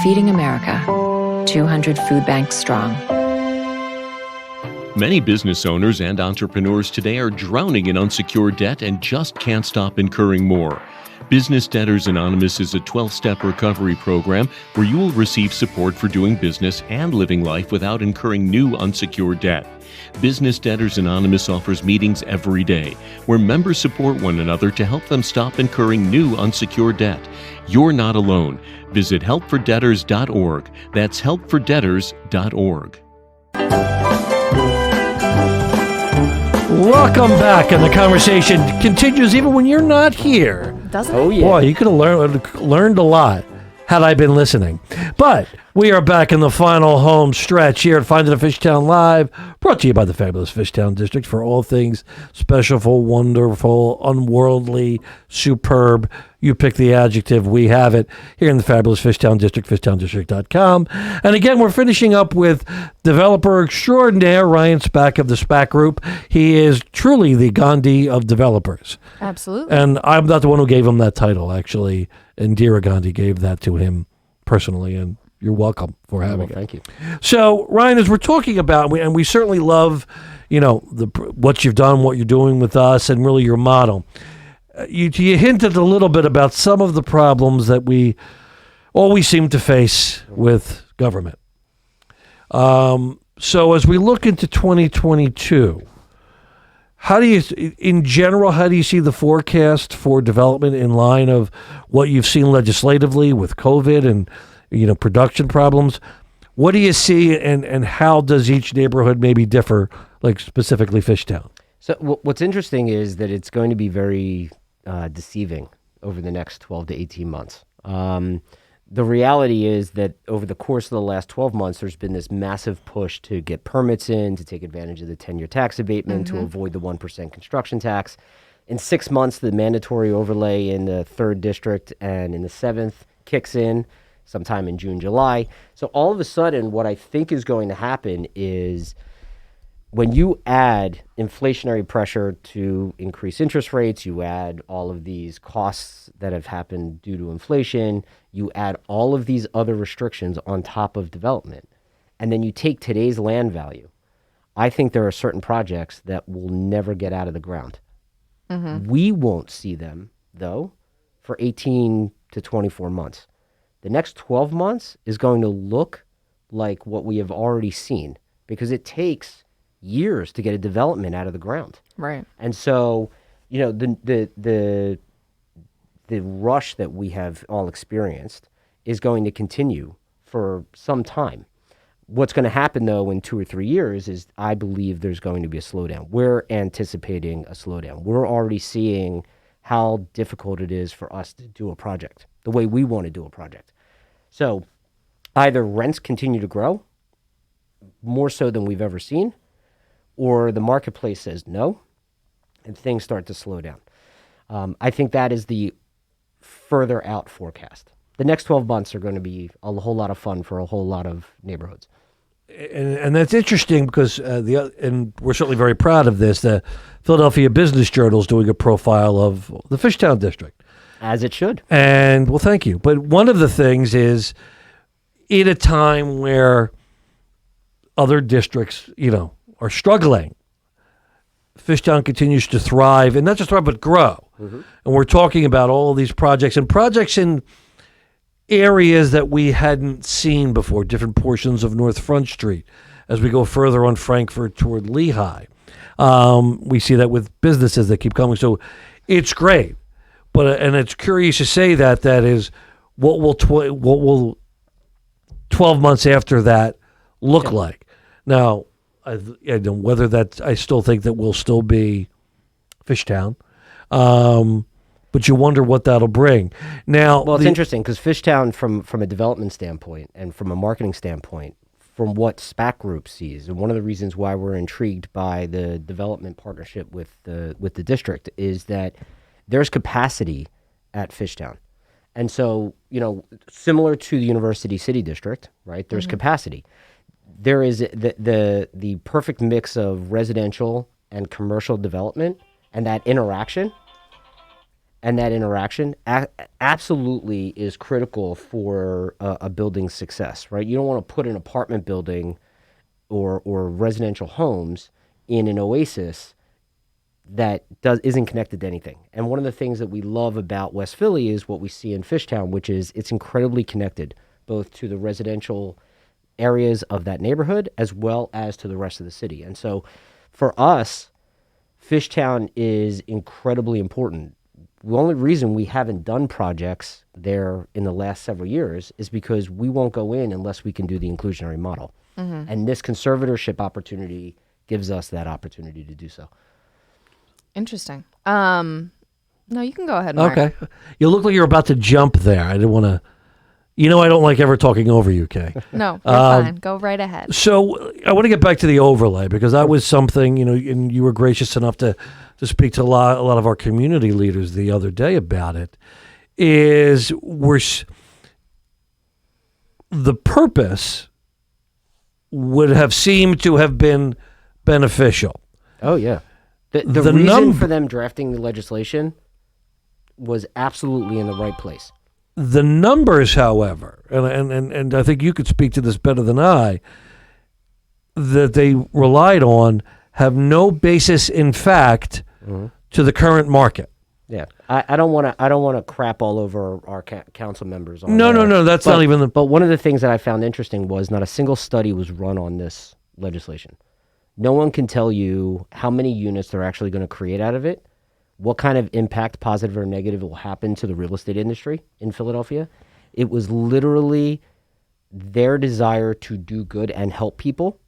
Feeding America, 200 food banks strong. Many business owners and entrepreneurs today are drowning in unsecured debt and just can't stop incurring more. Business Debtors Anonymous is a 12-step recovery program where you will receive support for doing business and living life without incurring new unsecured debt. Business Debtors Anonymous offers meetings every day where members support one another to help them stop incurring new unsecured debt. You're not alone. Visit helpfordebtors.org. That's helpfordebtors.org. Welcome back, and the conversation continues even when you're not here. Doesn't it? Boy, you could have learned a lot had I been listening. But we are back in the final home stretch here at Finding a Fishtown Live, brought to you by the fabulous Fishtown District for all things special, wonderful, unworldly, superb. You pick the adjective, we have it here in the fabulous Fishtown District, fishtowndistrict.com. And again, we're finishing up with developer extraordinaire Ryan Spak of the Spak Group. He is truly the Gandhi of developers. Absolutely. And I'm not the one who gave him that title, actually. Indira Gandhi gave that to him personally, and you're welcome for having it. Thank you. So, Ryan, as we're talking about, and we certainly love, what you've done, what you're doing with us, and really your model. You hinted a little bit about some of the problems that we always seem to face with government. So as we look into 2022, How do you, in general, how do you see the forecast for development in line of what you've seen legislatively with COVID and, production problems? What do you see, and how does each neighborhood maybe differ, like specifically Fishtown? So what's interesting is that it's going to be very deceiving over the next 12 to 18 months. The reality is that over the course of the last 12 months, there's been this massive push to get permits in, to take advantage of the 10-year tax abatement, to avoid the 1% construction tax. In 6 months, the mandatory overlay in the 3rd District and in the 7th kicks in sometime in June, July. So all of a sudden, what I think is going to happen is when you add inflationary pressure to increase interest rates, you add all of these costs that have happened due to inflation, you add all of these other restrictions on top of development, and then you take today's land value. I think there are certain projects that will never get out of the ground. We won't see them, though, for 18 to 24 months. The next 12 months is going to look like what we have already seen, because it takes years to get a development out of the ground. Right. And so, the rush that we have all experienced is going to continue for some time. What's going to happen, though, in 2 or 3 years is I believe there's going to be a slowdown. We're anticipating a slowdown. We're already seeing how difficult it is for us to do a project the way we want to do a project. So either rents continue to grow more so than we've ever seen, or the marketplace says no, and things start to slow down. I think that is the further out forecast. The next 12 months are going to be a whole lot of fun for a whole lot of neighborhoods. And that's interesting because and we're certainly very proud of this. The Philadelphia Business Journal is doing a profile of the Fishtown District. As it should. And, well, thank you. But one of the things is, in a time where other districts, are struggling, Fishtown continues to thrive, and not just thrive, but grow. And we're talking about all of these projects in areas that we hadn't seen before, different portions of North Front Street. As we go further on Frankfurt toward Lehigh, we see that with businesses that keep coming. So it's great. But and it's curious to say that is what will 12 months after that look like. Now, I don't know whether that, I still think that will still be Fishtown, but you wonder what that'll bring. Now, well, it's interesting because Fishtown, from a development standpoint and from a marketing standpoint, from what Spak Group sees, and one of the reasons why we're intrigued by the development partnership with the district is that there's capacity at Fishtown. And so, similar to the University City District, right, there's capacity. There is the perfect mix of residential and commercial development, and that interaction absolutely is critical for a building's success, right? You don't want to put an apartment building or residential homes in an oasis that isn't connected to anything. And one of the things that we love about West Philly is what we see in Fishtown, which is it's incredibly connected both to the residential areas of that neighborhood as well as to the rest of the city. And so for us, Fishtown is incredibly important. The only reason we haven't done projects there in the last several years is because we won't go in unless we can do the inclusionary model. And this conservatorship opportunity gives us that opportunity to do so. Interesting. No, you can go ahead, Mark. Okay. You look like you're about to jump there. I didn't want to... I don't like ever talking over you, Kay. No, you're fine. Go right ahead. So I want to get back to the overlay because that was something, and you were gracious enough to speak to a lot of our community leaders the other day about it, the purpose would have seemed to have been beneficial. Oh, yeah. The reason for them drafting the legislation was absolutely in the right place. The numbers, however, and I think you could speak to this better than I, that they relied on have no basis in fact to the current market. Yeah, I don't want to crap all over our council members. No, that's not even the. But one of the things that I found interesting was not a single study was run on this legislation. No one can tell you how many units they're actually going to create out of it, what kind of impact, positive or negative, will happen to the real estate industry in Philadelphia. It was literally their desire to do good and help people.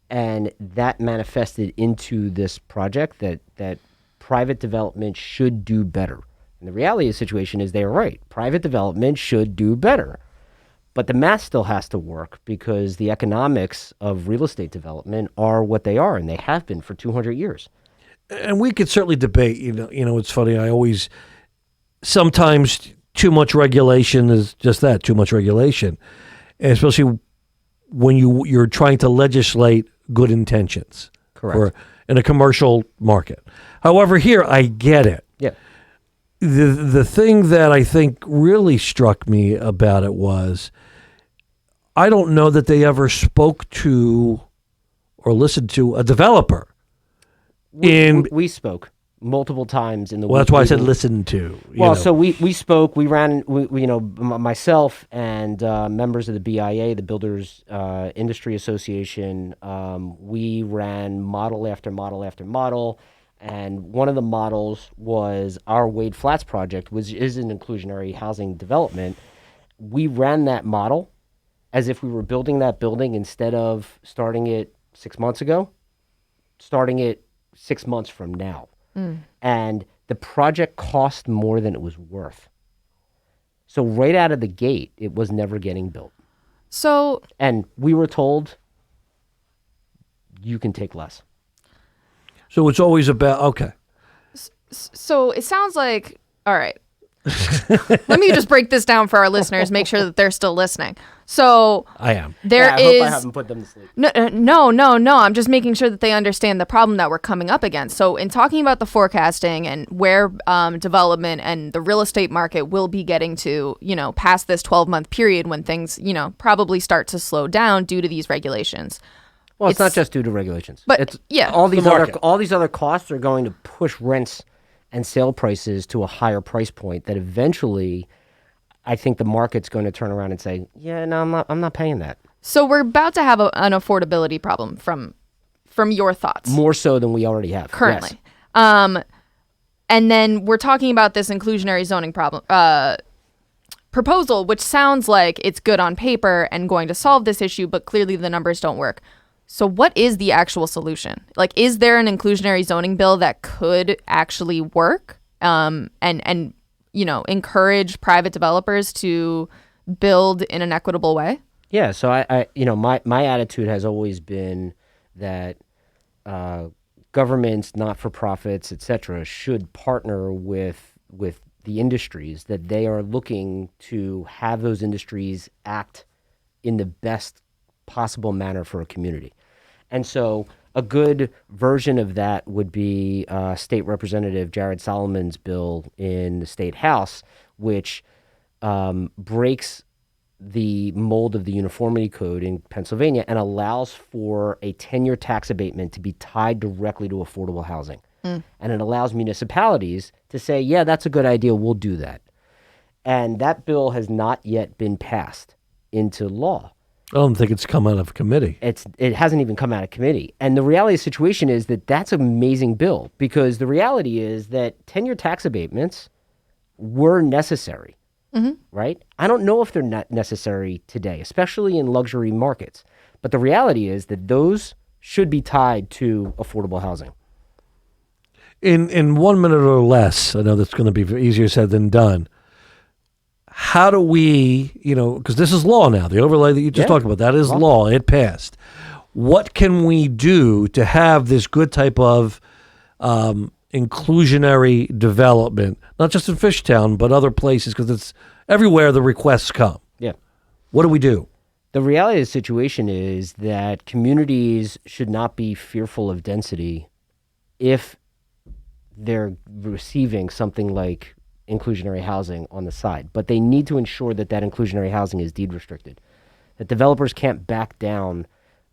And that manifested into this project that private development should do better. And the reality of the situation is they're right. Private development should do better. But the math still has to work because the economics of real estate development are what they are, and they have been for 200 years. And we could certainly debate, it's funny, sometimes too much regulation is just that, too much regulation. And especially when you're trying to legislate good intentions. Correct. Or in a commercial market. However, here, I get it. Yeah. The thing that I think really struck me about it was, I don't know that they ever spoke to or listened to a developer. We spoke multiple times in the week. Well, that's why I said listen to. So we spoke. We ran. Myself and members of the BIA, the Builders Industry Association. We ran model after model after model, and one of the models was our Wade Flats project, which is an inclusionary housing development. We ran that model as if we were building that building instead of starting it 6 months ago, starting it 6 months from now. And the project cost more than it was worth. So right out of the gate, it was never getting built. And we were told, you can take less. So it's always about, okay. So it sounds like, all right. Let me just break this down for our listeners, make sure that they're still listening. So I am. I hope I haven't put them to sleep. No. I'm just making sure that they understand the problem that we're coming up against. So in talking about the forecasting and where development and the real estate market will be getting to, past this 12-month period when things, probably start to slow down due to these regulations. Well, it's not just due to regulations. But it's, yeah, all these other costs are going to push rents and sale prices to a higher price point that eventually I think the market's going to turn around and say, yeah, no, I'm not paying that. So we're about to have an affordability problem from your thoughts. More so than we already have. Currently. Yes. And then we're talking about this inclusionary zoning proposal, which sounds like it's good on paper and going to solve this issue, but clearly the numbers don't work. So what is the actual solution? Like, is there an inclusionary zoning bill that could actually work and encourage private developers to build in an equitable way? Yeah. So my attitude has always been that governments, not-for-profits, et cetera, should partner with the industries that they are looking to have those industries act in the best possible manner for a community. And so a good version of that would be State Representative Jared Solomon's bill in the State House, which breaks the mold of the Uniformity Code in Pennsylvania and allows for a 10-year tax abatement to be tied directly to affordable housing. And it allows municipalities to say, yeah, that's a good idea, we'll do that. And that bill has not yet been passed into law. I don't think it's come out of committee. It hasn't even come out of committee. And the reality of the situation is that that's an amazing bill because the reality is that 10-year tax abatements were necessary, right? I don't know if they're not necessary today, especially in luxury markets. But the reality is that those should be tied to affordable housing. In 1 minute or less, I know that's going to be easier said than done. How do we, because this is law now, the overlay that you just talked about, that is law. It passed. What can we do to have this good type of inclusionary development, not just in Fishtown, but other places, because it's everywhere the requests come? Yeah. What do we do? The reality of the situation is that communities should not be fearful of density if they're receiving something like inclusionary housing on the side, but they need to ensure that that inclusionary housing is deed restricted, that developers can't back down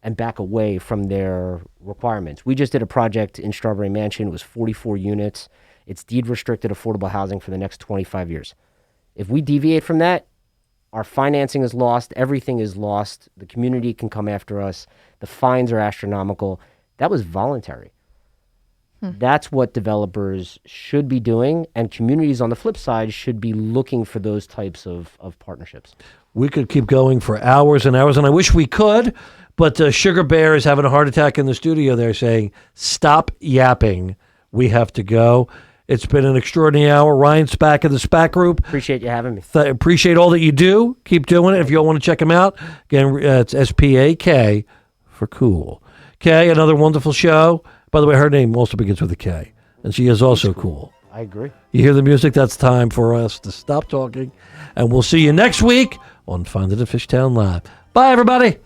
and back away from their requirements. We just did a project in Strawberry Mansion. It was 44 units. It's deed restricted affordable housing for the next 25 years. If we deviate from that, our financing is lost. Everything is lost. The community can come after us. The fines are astronomical. That was voluntary. That's what developers should be doing, and communities on the flip side should be looking for those types of partnerships. We could keep going for hours and hours, and I wish we could, but Sugar Bear is having a heart attack in the studio there saying, stop yapping. We have to go. It's been an extraordinary hour. Ryan Spak of the Spak Group. Appreciate you having me. Appreciate all that you do. Keep doing it. If you all want to check him out, again, it's Spak for cool. Kae, another wonderful show. By the way, her name also begins with a K, and she is also cool. I agree. You hear the music? That's time for us to stop talking, and we'll see you next week on Find It at Fishtown Live. Bye, everybody.